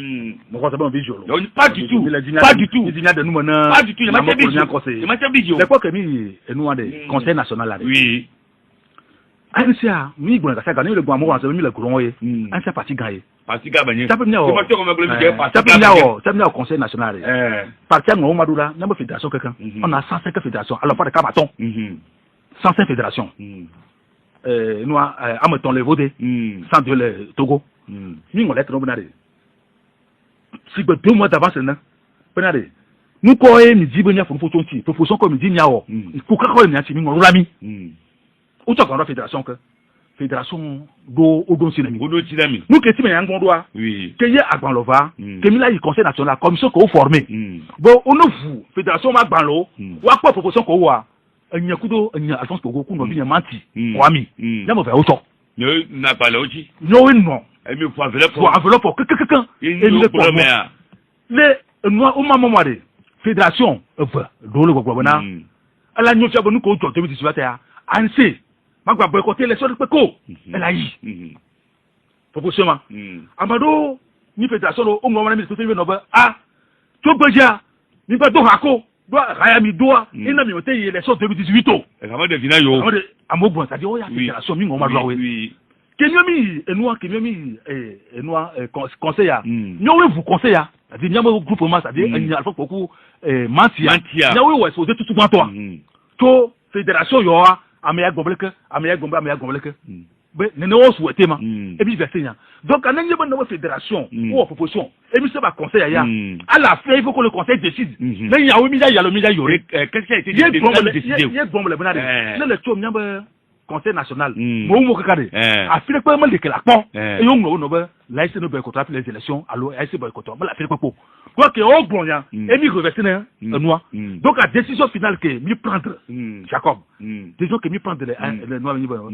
[SPEAKER 4] mo ko sabon visual
[SPEAKER 3] pas du tout pas du tout
[SPEAKER 4] ni de nous na
[SPEAKER 3] pas du tout il m'a fait vidéo
[SPEAKER 4] c'est quoi que mi nous de conseil national là
[SPEAKER 3] oui
[SPEAKER 4] Ansia, mi gbo ka saka ni le gbo amo wa so mi le gro ye. Ansia parti gagne.
[SPEAKER 3] Parti gagne.
[SPEAKER 4] Ça peut venir au. Ça peut venir au conseil national. Parti ngo madula, na fédération quelqu'un. On a 105 fédérations. Alors pas de cabaton. 105 fédérations. Nous ameton le voter sans de le Togo. Mi ngo lettre no benade. Si 2 mois d'avance na. Benade. Nous ko e mi di benya fo tonti. Proposition comme mi di nya o. Ko ka ko mi ati mi ngo rami. Ou tu as la fédération que fédération do odon sinami nous que tu me yang gondoa oui que y a agbanlova que mi la conseil national commission ko formé bon on vous fédération ma gbanlo wa pas proposition ko wa enya kudo enya Alphonse Pogo ku no bi manti kwami na mo fa o to
[SPEAKER 3] na pas là aussi
[SPEAKER 4] no non
[SPEAKER 3] et mi faut enveloppe
[SPEAKER 4] et le problème le moi o mama mo de fédération do le gbogbo na ala nyo fiabo nu ko jo 2018 ya anse magba boycotter les autres peko elle a yi proposition amado ni fédération o ngoma na mi to fe no ba to beja ni ba do hako do raya mi doa ina mi ote les autres 2018 o
[SPEAKER 3] e ka ma de vina yo
[SPEAKER 4] amogbon ça dit o ya fédération mi ngoma do we kenyomi enua conseil ya nyowe vous conseil ya c'est nyamo groupe ma ça dit Alphonse Pogo mantia nyowe ouais c'est tout toi to fédération yo ameya gombleke be nene o souhaité ma et puis verser nya donc en n'y a pas de fédération ou proposition et puis c'est pas conseil ya à la fin il faut que le conseil décide mais il y a oui il y a le milieu yoré qu'est-ce qui a été décidé il y a bombe le benade le to nyamba conseil national mo mo kakade a fait pas mal de la pont et on no be là c'est no boycott les élections alors c'est boycott mais la fait pas quoi que au bon ya et mi reverser noir donc la décision finale que mi prendre Jacob décision que mi prendre le noir ni bon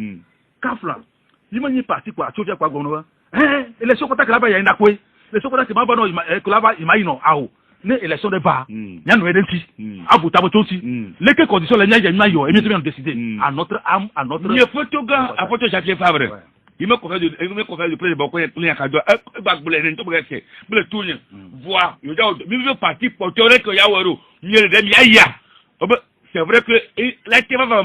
[SPEAKER 4] kafla il m'a ni parti quoi tu quoi gono élection contact là-bas il y a une akwe élection contact ma ba no que là-bas il m'a ino ao ne élection de ba nya no edenti abu tabo tosi les conditions les nya nya yo et mi bien décider à notre âme à notre
[SPEAKER 3] il faut to ga à photo Jacques Fabre il me confère du président ko pour ka do ba gbole ni to breke bele tourne voir yo ja mi veut parti porteur que ya woro mi le dem ya c'est vrai que la tema va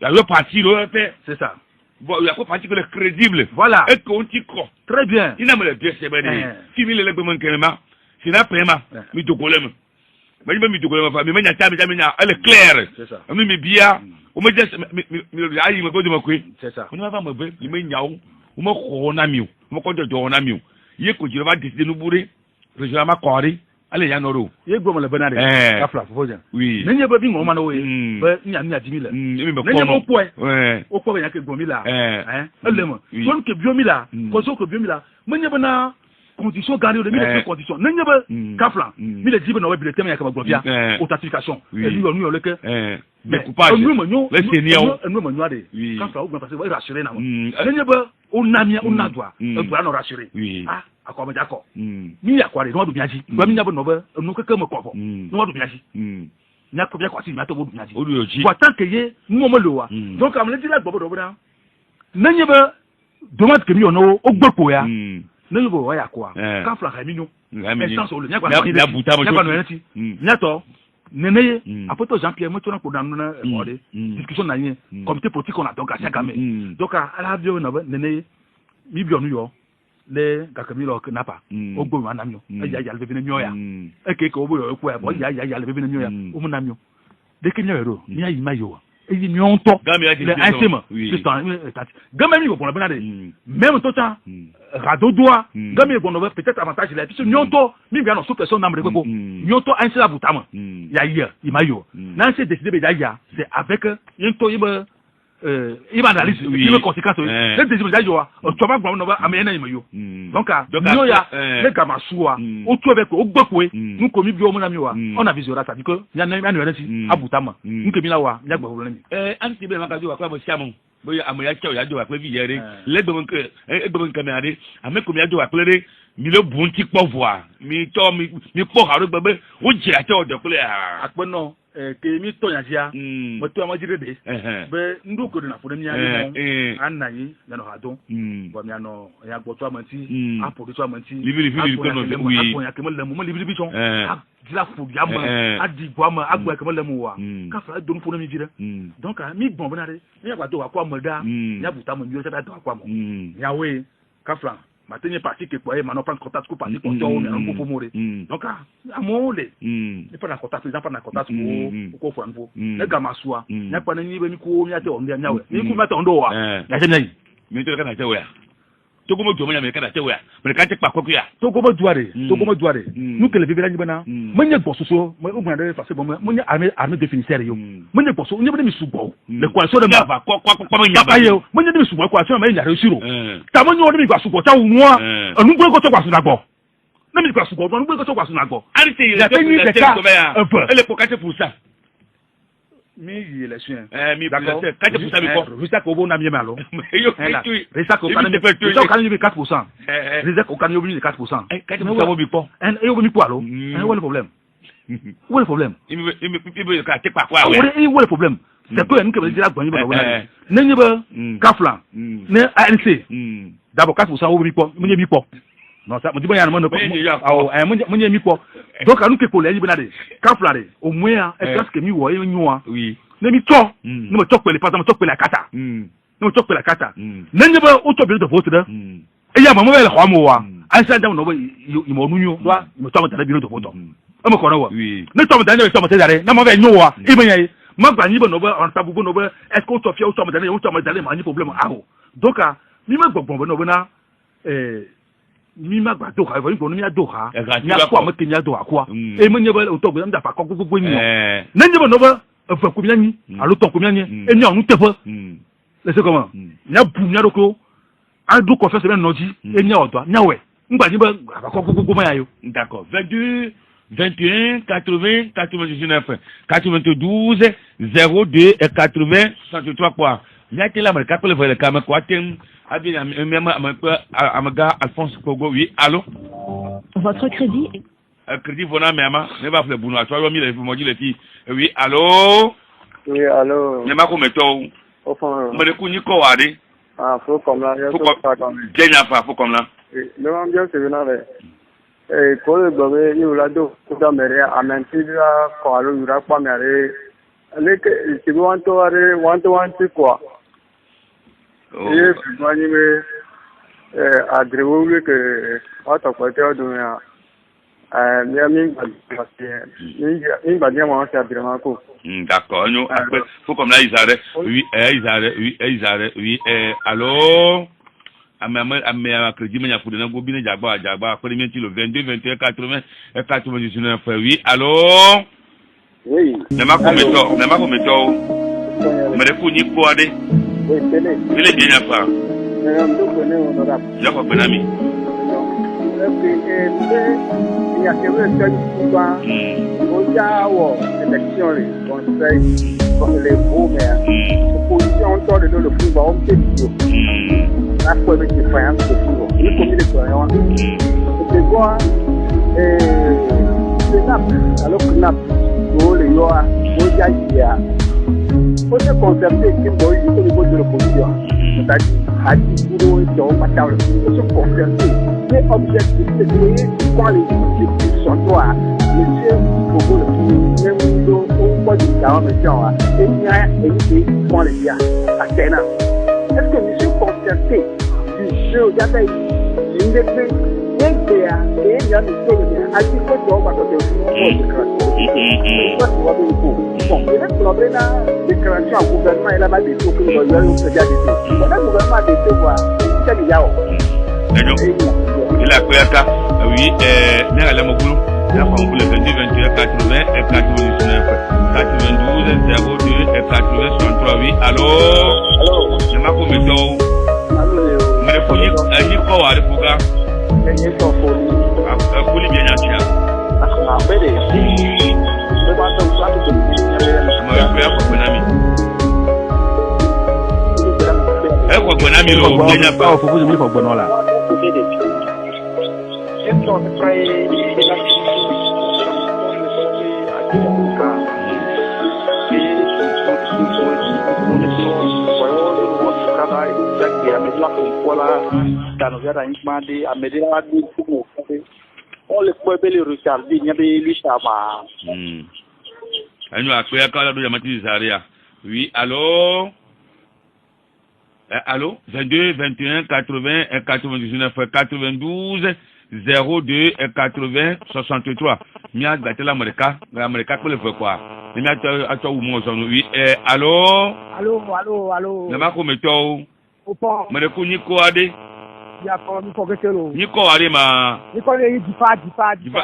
[SPEAKER 3] la le parti là
[SPEAKER 4] c'est ça
[SPEAKER 3] bon il y a pas parti que le crédible
[SPEAKER 4] voilà
[SPEAKER 3] et qu'on t'y croit
[SPEAKER 4] très bien
[SPEAKER 3] il n'a me le bien c'est bien si mi le gbe kelema c'est na prema mi to golem mi to golem fa mi nya ta mi elle est claire
[SPEAKER 4] c'est ça
[SPEAKER 3] mi bia o me just mi ayi me go de makwe
[SPEAKER 4] c'est ça
[SPEAKER 3] on va me be mi nyawo o me ko na mi o mo ko do na mi o ye ko jiro ba décider nous bourrer région ma kori allez ya noro
[SPEAKER 4] ye gbo mo le benade afla fofo jan
[SPEAKER 3] oui
[SPEAKER 4] nenye ba bi ngoma na we be nya 10000
[SPEAKER 3] mi be ko
[SPEAKER 4] nenye mo poe
[SPEAKER 3] ouais
[SPEAKER 4] o ko be nya ke 2000 elle mo donc que biomila ko so que biomila menye bana condition gardée de mille conditions n'est pas kafla mille dit non le thème ya ka globia authentification et nous le que
[SPEAKER 3] mais coupage
[SPEAKER 4] le seigneur nous manyo de kafla ou parce que va rassurer na n'est pas on a mis on a droit pour nous rassurer ah akoma d'accord mi ya kware no do biaji ba mi nya bo no ba no keke mo kofo no do biaji nya ko bia kwasi mi ato bo biaji wa tant que ye mo mo lo wa donc am le dit la gbobo do bra n'est pas demande que mi ono o gbopo ya ne go ya kwa kafla ha mi no essence o le nya kwa
[SPEAKER 3] la buta mo
[SPEAKER 4] nyato nene apoto Jean-Pierre mo tona ko dan na ode discussion na yin comité politique on a donc à chaque année donc à la bio na nene mi bio nu yo le gakamilo napa ogbo ma namyo ya ya le venyo ya eke ko obo yo ko ya bo ya ya le venyo ya o mu namyo de kenyo ero mi ayi mayo eyi mi on to le insema c'est ça gamé mi ko pour la benade même to ta rado doa gamé ko no peut-être avantage la puis nyonto mi bien no so personne namre ko nyonto insela butama ya ya imayo na c'est décidé be ya c'est avec nyonto iba il va analyser il me conséquence le deuxième déjà yo to ba gbo no ba amena imayo donc yo ya le gamasua o to be ko ogbopo nu ko mi bi o mo na mi wa on a visiora ça dit que ya na na si abutama nke mi la wa ya gbo lo ni
[SPEAKER 3] anti be maka jo wa kwa mo siamu boya amoya cha ya jo wa pe vi yere le gbo nke egbo nke mi ade ameko mi ya jo wa pe mi le bunti po voa mi to mi po haro gbebe o je ate o de kule
[SPEAKER 4] ape no ke mi to yan sia mo to mo jire de be ndu ko na fo mi ya ni anayi na no hado bo mi ano ya gbo to amanti apo to amanti
[SPEAKER 3] libi ko no wi
[SPEAKER 4] apo ya ke mo le mo libi ton dila fo ya ma adi gbo ma agbo ke mo le mo wa ka fa do fo mi jire donc mi gbon bonare mi ya gba do wa kwa mo da ya buta mo mi o se da do wa kwa mo ya we ka flan maintenant parti que quoi maintenant prendre contact pour partir pour toi on est un peu pour mourir donc à mon le il pas na contact les pas na contact pour ko fo le gamasua na pa na ni be mi ko mi ate on dia nyawe ni ku mata ondo wa ya je nai
[SPEAKER 3] mi to kana te wa to gomo jomo nya me kana te wa me kan te pa ko ya
[SPEAKER 4] to gomo duare nous que le bébé ni bana manye bososo mo mo na face bon manye armée définisseur yo manye boso ni be mi subo le coalition de ma
[SPEAKER 3] ko nya
[SPEAKER 4] ba yo manye mi subo coalition ma ya réussiro ta mo nyo mi gba subo ta wo anu gbo ko to gba suna gbo na mi gba subo anu gbo ko to gba suna gbo
[SPEAKER 3] ari te ele ko kate pour ça
[SPEAKER 4] mi élection
[SPEAKER 3] mi d'accord kate pour ça mi ko
[SPEAKER 4] résultat ko bo na mi malo
[SPEAKER 3] yo
[SPEAKER 4] résultat ko kan mi 4% résultat ko kan yo mi 4%
[SPEAKER 3] kate pour ça mo bi po
[SPEAKER 4] yo mi po alo où est le problème où est le problème
[SPEAKER 3] il ka te pa kwa
[SPEAKER 4] où est le problème c'est que nous que dire agbo ni ba wona nenye ba kaflan ne ANC d'abord 4% wo mi po mo nye mi po non ça me dit bien non mo nye mi po donc anu ke ko le yi benade kaflan au moins est-ce que mi wo yi nwa
[SPEAKER 3] oui
[SPEAKER 4] ne mi to ne me to pele pas me to pele akata ne me to pele akata nenye ba o to bi de vote da e ya mama le khwa mo wa ansa da no ba i mo nunyo do mo to me da bi de vote o mo ko no wa ne to me da ne to me da na mo ba nyo wa e ben yayi ma gba ni bo no ba on tabu bo no ba est-ce que o to fia o to me da ma ni problème aho donc mi ma gbogbo bo no ba na mi ma gba do ha bo ni ko ni ya do ha ya kwa mo ke nya do akwa e mo nye ba o to bo nda pa ko gbogbo ni ne nye bo no ba fa ko mi ni alo ton ko mi ni e ni onu te fa laissez comment nya bu nya do ko a do ko fe se be no ji e nya odo nya we ngba ni ba ko gbogbo ma ya yo
[SPEAKER 3] d'accord 22 21 80 99 92 02 et 80 63 quoi nyaki la marka ko le vele kama ko atem abi amaga Alphonse Kogo oui allô
[SPEAKER 5] votre crédit
[SPEAKER 3] crédit vona mema ne ba fle bunu atwa yo mi le mo ji le ti oui allô
[SPEAKER 6] oui allô
[SPEAKER 3] ne ma ko meto
[SPEAKER 6] au fond
[SPEAKER 3] mo de ku ni ko wade
[SPEAKER 6] faut comme là je
[SPEAKER 3] pas comme Kenya fa faut comme là
[SPEAKER 6] le mam bien c'est venant ko le gobe yu la do ko da mere amenti la ko alu yura pa mere le ke si want to quoi et puis moi ni me agrewo le que auto côté do ya mi ba bien moi c'est vraiment cool
[SPEAKER 3] d'accord nous après faut comme là Isare oui allô à crédit mais il y a pour donner gobine jagba premier le 22 21 80 et 99 oui allô
[SPEAKER 6] oui
[SPEAKER 3] ne ma ko meto me de kuni ko ade
[SPEAKER 6] oui télé
[SPEAKER 3] il est bien fa
[SPEAKER 6] mais on doit connaître honorable
[SPEAKER 3] ya ko benami
[SPEAKER 6] il y a que le seul pouvoir au Jawa, élection, les conseils, les beaux maires, opposition, on de le pouvoir, on peut dire. La première différence de pouvoir. Il faut que les croyants, c'est quoi, c'est Naples, alors que Naples, le Yoa, au Jaïa. Faut se concerter avec au niveau de l'opposition. C'est-à-dire, à 10 boulot et dans le matériel, il faut se concerter. Mais objectif, c'est de quand les objectifs sont noirs, monsieur, pour le même niveau, on voit du temps, monsieur, et il y a été pour les biens, à Téna. Est-ce que monsieur concerté du jeu, il y a une décret, il y a une décret, à 10 fois, on va côté bon, peut-être qu'on a une déclaration au gouvernement et là-bas des taux que nous avons déjà des taux. On a le gouvernement des taux, c'est le yao.
[SPEAKER 3] Il a fait ça, oui, il y a la moule, il a fait le 22, 21, 80 et 99, 92, 02 et 80, 63, oui, allô? Allô? Je m'appelle Méto. Allô, mais il faut dire quoi, il faut gars? Il faut folie bien entière. Ah, bébé. Je vais te faire tout.
[SPEAKER 7] On le peut les regarder, il y a des lichamas.
[SPEAKER 3] Oui, allô? Allô? 22, 21, 80, 99, 92, 02 et 80, 63. Mia gatela Amerika pour le faire quoi? Mia toi ou moi oui. Allô?
[SPEAKER 6] Allô.
[SPEAKER 3] Na mako meto.
[SPEAKER 6] Opo.
[SPEAKER 3] Mane ko ni ko ade.
[SPEAKER 6] Ya ko mi ko bekelo.
[SPEAKER 3] Ni ko ade ma.
[SPEAKER 6] Ni ko le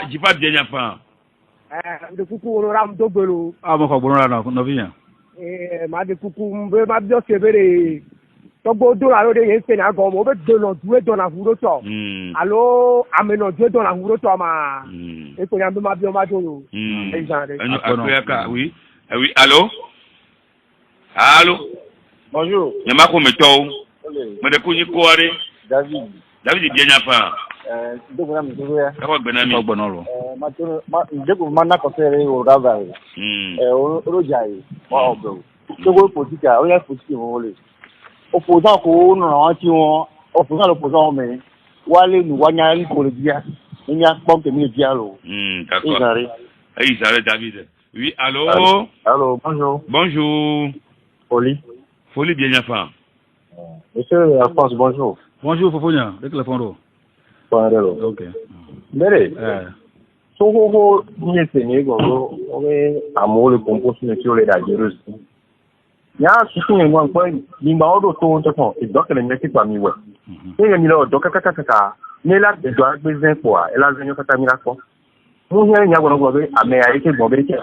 [SPEAKER 3] Jipa bien ya fa.
[SPEAKER 6] De kuku ram dogbelo.
[SPEAKER 4] Ah mo ko gbonra na no bi yan.
[SPEAKER 6] Ma de kuku mbe ma bi o sebere. Togbo do la lo de yen se na go mo be do lo duwe do na huro to. Allo ameno duwe do na huro to ma. E ko yan be ma bi o ma do yo.
[SPEAKER 3] Oui. Oui, allô? Allô?
[SPEAKER 7] Bonjour.
[SPEAKER 3] Je m'appelle Meto. Je suis venu David bien fa.
[SPEAKER 7] Je vous remercie.
[SPEAKER 3] D'accord, Benami.
[SPEAKER 7] Je vous conseiller au Raval. Rojaï. Je politique, on est politique, vous voulez. Opposant qu'on a opposant l'opposant, mais Wale nous voyons pour le dia. Il y a pas de dialogue.
[SPEAKER 3] D'accord. Ils David. Oui, allô?
[SPEAKER 7] Allô, bonjour.
[SPEAKER 3] Bonjour. Folie bien fa.
[SPEAKER 7] Monsieur Alphonse, bonjour.
[SPEAKER 4] Bonjour Fofonia, de téléphone.
[SPEAKER 7] Ok. Mbere. So ni senye go o amole compost ni sur les dangereux. Ya sisi ni ngwan kwa ni ma odo to to e donc le nyeki kwa miwe. Ni ni lo do kaka ni la de do agbezen po a ela zenyo kata mi la ko. Mo nya nya gbo gbo be ame aye ke gbo be ke.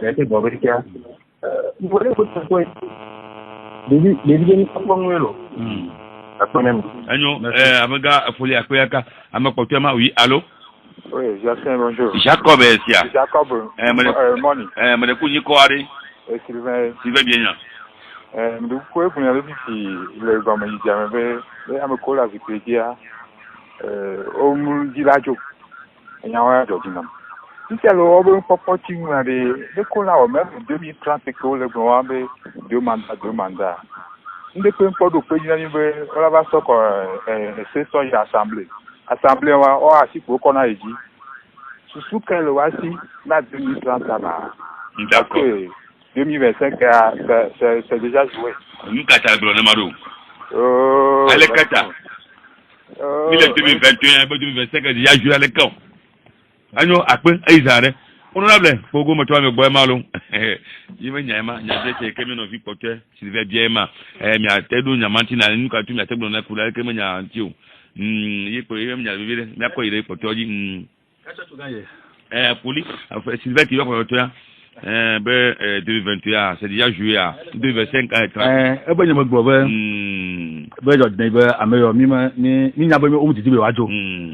[SPEAKER 7] Ni wole ko to Devi ni ko ngwelo.
[SPEAKER 3] Agnon, Amega, Folie Akoyaka, Amakotema, oui, allô?
[SPEAKER 8] Oui, Jacques, bonjour.
[SPEAKER 3] Jacob,
[SPEAKER 8] Jacob, Moni.
[SPEAKER 3] Madame Kouari.
[SPEAKER 8] Sylvain.
[SPEAKER 3] Sylvain bien.
[SPEAKER 8] Nous pouvons vous dire que le gouvernement a un col avec les dia au Moudilajo. Il y a un document. Si c'est le Robin Popoting, les cols au même 2030 que le gouvernement deux mandats. Ndị pe mkpọdụ kpeji n'ime ọlaba sọkọ sesọ ya assemblée wa ọ asikpo ọkọ na eji susu kele wa si na 2030 na
[SPEAKER 3] d'accord
[SPEAKER 8] 2025 c'est déjà joué
[SPEAKER 3] nous kata bro na maro ale kata 2021 2025 déjà joué ale kan anyo ape aizare honorable pogo mo to me boy malo yime nyama nyaje ke kemi no vi pote silve biema mi atedu nyamanti na nuka tu mi atedu na kula ke menya antio yi ko yime nya bibire mi akọ ire pote oji poli silve ki yo pote ya 2021 c'est déjà joué à 2025
[SPEAKER 4] e ba nyama gbo be be jo de be ameyo mi nya be mi o ti be wajo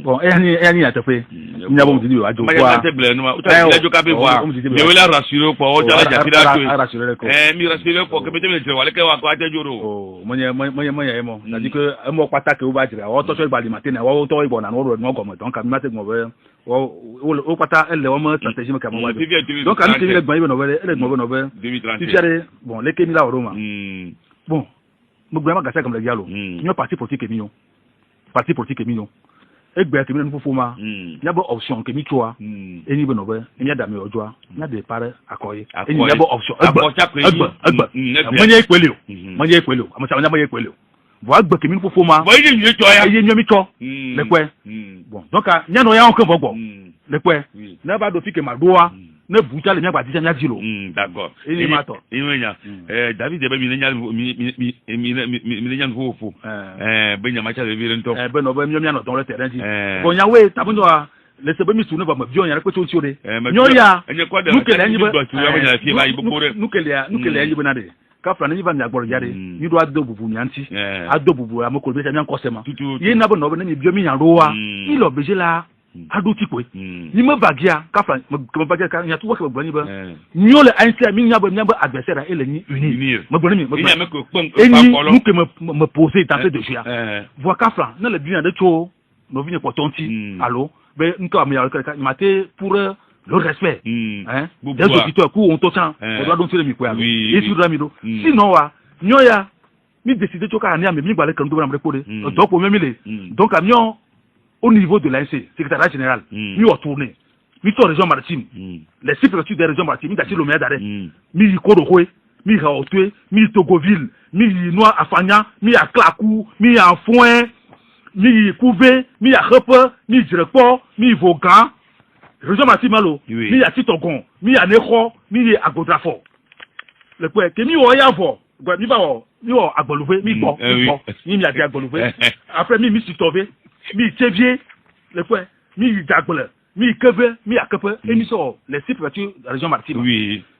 [SPEAKER 4] bon e ni atefe nya bo ti be wajo
[SPEAKER 3] kwa te ble no ma o ta le jo ka be wa je wela rassurer ko o ja la jatira to mi rassurer ko ke be te wale ke wa ko ate joro
[SPEAKER 4] o mo mo na di que mo patake o ba jira o to so igba matin na o to igbo na no no go mo donc mi ma te mo be o pata ele o mo stratégie me ka mo wa donc ami te le gba ibe no be ele mo be no be tu cherche bon les kemi la roma bon mo gba ma gasa comme le dialo ni parti politique mi yo egbe kemi no fofoma nya bo option kemi choa eni be no be enya da me ojoa nya de pare akoye eni nya bo option egbe mo nye ikwele o amosa nya mo nye ikwele o bo agbe kemi no fofoma
[SPEAKER 3] bo yen ni cho ya
[SPEAKER 4] yen mi cho le pe bon donc nya no ya on kan gbogbo le pe na ba do fi ke madoa ne buja le nya gba disa nya jilo
[SPEAKER 3] d'accord
[SPEAKER 4] eni ma to
[SPEAKER 3] enya David de be mi nya mi nya fofo be nya ma cha le bi nto
[SPEAKER 4] be no be mi no don le terrain ji bon nya we tabundo a le se be mi sunu ba ma bion ya ko to de nyo ya nukele anyi be nukele anyi be na de ka fana ni ba mi agboro jare ni do ado bubu mi anti ado bubu amoko be se mi anko sema yi na bo no be ni bio mi yan rowa ni lo beje la ado ti kwe ni me bagia ka fana me bagia ka nya tu wo ke gbani ba nyo le anti mi nya ba adversaire ele ni uni me gbani mi
[SPEAKER 3] nya me ko pon
[SPEAKER 4] nous que me poser dans de chia voir ka fana na le bien de cho no vini ko tonti allo be nka mi ya ka maté pour le respect hein des auditeurs ku on totan on doit donc faire mi quoi et sur ramido sinon wa nyoya mi décider to ka ni am mi gba le kan do na me pode donc au même les donc amion au niveau de l'ANC secrétariat général mi o tourner mi to région maritime les sous-préfectures des régions maritimes mi da ci lo me dare mi Kodokwe mi Hautoué mi Togoville mi Noa Afanya mi Aklaku mi Afouin mi Kouvé mi Akhepe mi Direkpo mi Vogan région maritime malo mi Titogon mi Anekho mi Agodrafo le quoi que mi o ya fo mi ba o mi o Agbolouvé mi bo mi adi Agbolouvé après mi Sitové mi Tchevier le quoi mi Dagbole mi Keve mi Akepe et mi so les six préfectures de la région maritime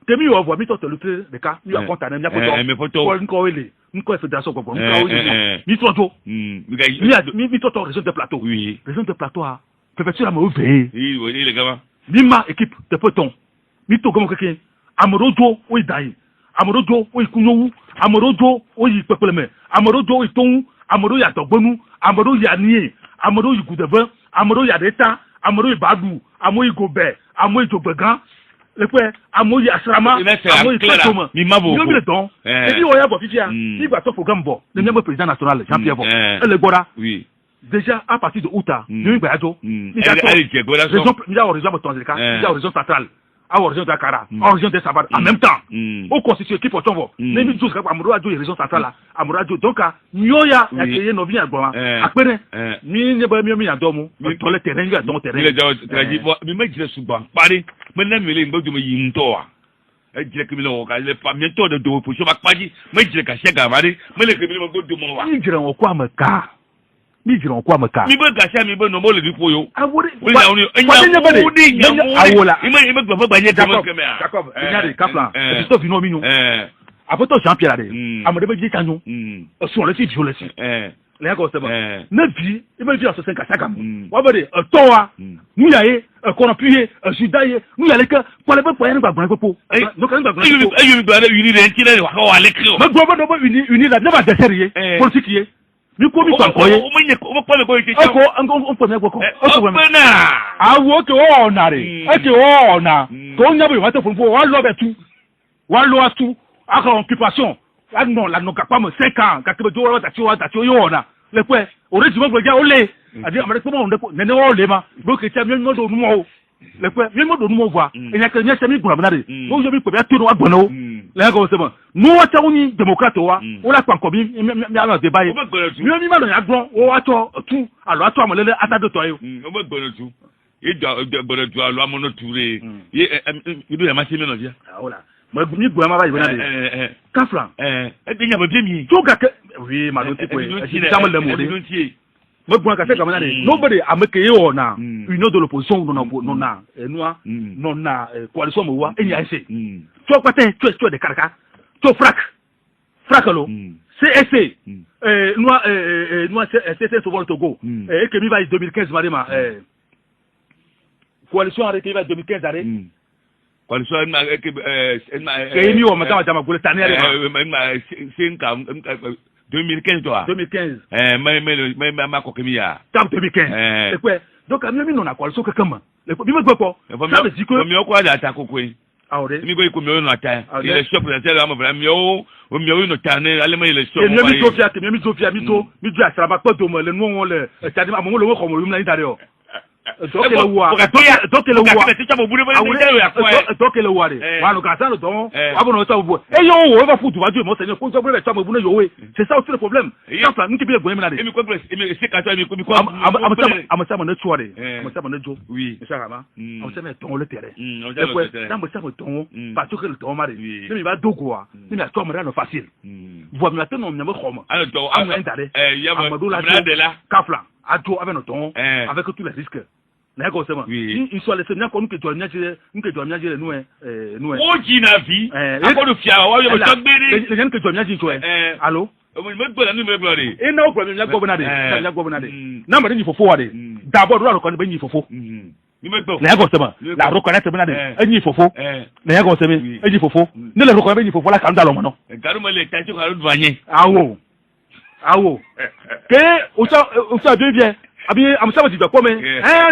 [SPEAKER 4] que mi o voit mi to te lutter de cas mi a contané mi a photo ko ele nko fédération gogo nko ele mi toto mi toto région de plateau région de plateau a préfecture a me ouvert
[SPEAKER 3] les gars
[SPEAKER 4] mi ma équipe de peloton mi to gomo keke amorojo o idai amorojo o ikunyowu amorojo o ipepeleme amorojo o iton amoro ya dogbonu amoro ya nie amoro igudebe amoro ya deta amoro ibadu amo igobe amo ijogbegan le pe amo ya asrama amo iketoma
[SPEAKER 3] mi mabo
[SPEAKER 4] yo mi le don e bi o ya bo fifia ni gba to program bo le mi président national Jean-Pierre Bo le gora oui déjà à partir de août ni gba yajo ni ja to région mi ja région Tonzeka mi ja région centrale à région Dakar à région de Sabar en même temps au constituer équipe otonvo ni mi tous ka amoro ajo région centrale amoro ajo donc nyoya ya ke no vi agbo apere mi ne ba mi adomu to le terrain ga don terrain
[SPEAKER 3] mi le jaw traji mi ma jire suba pare me na mi le ngbo mi yin to wa e jire ke mi lo ka le pa mi to de do position ba paji me jire ka shega mari me le ke mi mo go do mo wa
[SPEAKER 4] mi jire won kwa maka mi jire won kwa maka
[SPEAKER 3] mi be ga sha mi be no mo le bi poyo
[SPEAKER 4] awore
[SPEAKER 3] enya awola ime gba ba nye tamo ke me
[SPEAKER 4] Jacob nyari kaplan e to vino mi nu après to Jean-Pierre ade amode be ji kanyu so le si violence le ko sema na vi e be vi aso sen ka saka wa be de to wa nu yaye ko na piye judaye nu yale ka ko le be po yan gbagban popo no kan gbagban popo
[SPEAKER 3] ayu mi gba na uni re nti le wa ko wa le kio
[SPEAKER 4] me gbo do bo uni la never de seriye politique ye mi ko mi kan koye
[SPEAKER 3] o menye o po le ko ite
[SPEAKER 4] ko on po me gbo ko o po me
[SPEAKER 3] na
[SPEAKER 4] awo ke o na re e ke o na ko nya bo wa te fun wa lo be tu wa lo atu aka occupation la non la no kapa mo 5 ans ka te do wa ta ti yo na le pe oreji mo gbeja o le adi amare ko mo ndeko nene o le ma bo ke ti mi mo do nu mo le pe mi mo do nu mo wa enya ke nya se mi gbura na de o yo mi pe bi to no agbona o le ko se mo nu wa ta woni democrate wa o la pan ko mi ama de baye mi ma do ya gbon o wa to tu alo ato amolele atado to yo
[SPEAKER 3] o mo gbona tu gbona tu alo amono ture ye idu ya ma se mi no dia
[SPEAKER 4] ola mi gbo ma ba ibo na de kafran
[SPEAKER 3] e de nya ba bi mi
[SPEAKER 4] to ga ke oui ma do ti ko e jamal le mo de mo gbo ka se ka ma na de nobody ameke ye ona union de l'opposition non na coalition mo wa enya ese to pate to de karaka to frak lo CSC nous CSC souvent le Togo et que mi va 2015 marima coalition arrêté va 2015 arrêté
[SPEAKER 3] coalition
[SPEAKER 4] que mi o mata mata ko tani arrêté
[SPEAKER 3] 2015 toi
[SPEAKER 4] 2015
[SPEAKER 3] mais ma ko kemiya
[SPEAKER 4] tam 2015 et quoi donc ami non na coalition que comment le mi me quoi ça veut dire que
[SPEAKER 3] mi o ko da ta ko kwen
[SPEAKER 4] awre
[SPEAKER 3] mi go ko mi o no ata ile shop na tell am mi o no tane ale ma ile shop
[SPEAKER 4] mi Sofia ke mi Sofia mi do asraba ko do mo le nu won le tadi ma mo le wo ko mo mi na ita re o donc le wa donc le wa de wa no ka sa no don wa bo no ta bo e yo wo va futu va du mo se ne ko so bo le ta mo bu no yo we c'est ça aussi le problème ça nous qui bien goyen na de
[SPEAKER 3] mi ko c'est ka to mi ko
[SPEAKER 4] amasa mo na tuore amasa mo na jo
[SPEAKER 3] oui
[SPEAKER 4] ça va amasa me ton le terrain et quoi dans mo sa mo ton parce que le ton mari mi va dogo wa mi na to mo no facile vous me attendons mi mo xoma
[SPEAKER 3] alors to
[SPEAKER 4] amadou la kafla ajo avec notre ton avec tous les risques na ko sema il soit laissé nya ko nke to nya jire nous
[SPEAKER 3] o ji na vi akodo fia wa yo to gbere
[SPEAKER 4] le nya nke to nya ji to allo
[SPEAKER 3] me gbo na ni me gbo re
[SPEAKER 4] e na o gbo nya gbo na de na ma ni fofo wa de d'abord ro ko ni fofo
[SPEAKER 3] ni me gbo
[SPEAKER 4] na ko sema la reconnaître na de enyi fofo na ko sema enyi fofo ne le reconnaître enyi fofo la kan da lo mo no
[SPEAKER 3] garu mo le tanti ko ro dvanye
[SPEAKER 4] awo que o ça devient abi amsa ba dido kome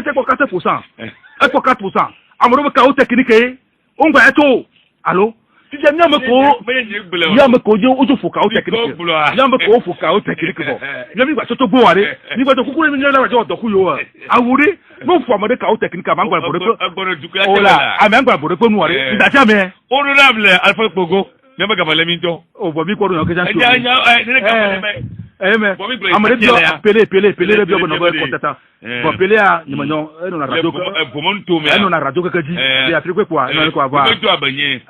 [SPEAKER 4] c'est pour 4%. Et pour 4%. Amoro ka o technique o ngba eto allo ti je nyame ko je o jo foka o technique nyame ko foka o technique bo nyame gba to gbo ware ni gba to kukure mi nyame jo do ku yo awuri no fo amade ka o technique ba ngba boro ko ola ame ngba boro ko nu ware nda ja me
[SPEAKER 3] honorable Alpha Pogo me ba gaba leminto
[SPEAKER 4] o bo mi ko no ke jan
[SPEAKER 3] mais
[SPEAKER 4] amade bio pele le bio no ba contata bon pele a ni manyo no na radio no na radio ka ji ya afrique quoi no ko avoir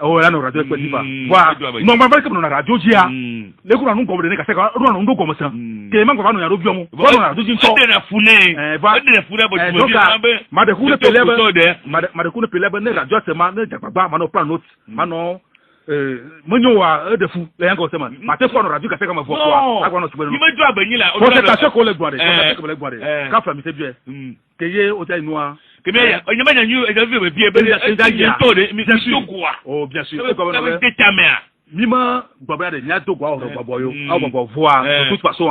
[SPEAKER 4] o la no radio ko ji ba wa no ma ba ko no na radio ji a le ko na no ko de ka se ka ro na ndo ko mo san ke ma ko ba no ya ro bio mo ko no na radio ji nto
[SPEAKER 3] de na fune ba bo
[SPEAKER 4] ma de ku ne pele ba ma de ku ne pele ba ne radio se ma ne ja ba ma no plan note ma no monyo wa de fou le yango sema ma te fo no radio ka se ka ma fo quoi akwa no tubelo
[SPEAKER 3] ni me do abanyi la
[SPEAKER 4] o se ta se ko le gloire ka fa mi se bie ke ye o ta inua
[SPEAKER 3] que mais on y a nyu e javi be bie be to de mi se quoi
[SPEAKER 4] oh bien sûr
[SPEAKER 3] ko no be tamea
[SPEAKER 4] mi ma gbagba de nya to gwa o gbagbo yo a gbagbo voix de toute façon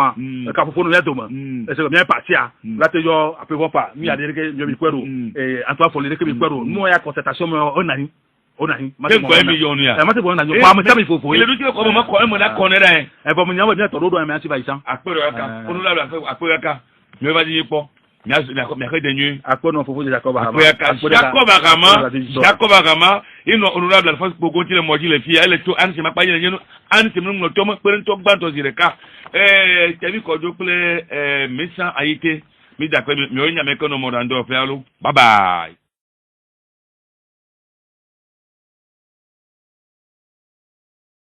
[SPEAKER 4] ka fo no ya to ma e se bien partia la te yo apevo pa mi ade ke mi kwero e Antoine Folile ke mi kwero no ya concertation mo onani
[SPEAKER 3] mate bo mi yonu ya
[SPEAKER 4] mate bo na yo pa mo sabi fofo
[SPEAKER 3] ile du ti ko mo ko mo na ko ne dai
[SPEAKER 4] e bo mo nyawo mi to do mi anti ba isan
[SPEAKER 3] apero aka onu la apero aka mi ba di po mi a de nu
[SPEAKER 4] apero no fofo de Jacob
[SPEAKER 3] Agama ino honorable Alpha Pogo ti le moji le fi ele to anti ma pa ye nyenu anti mo to mo pere to gba to zireka temi ko jo ple mesa ayite mi da pe mi o nya me ko no mo rando fe alu bye bye.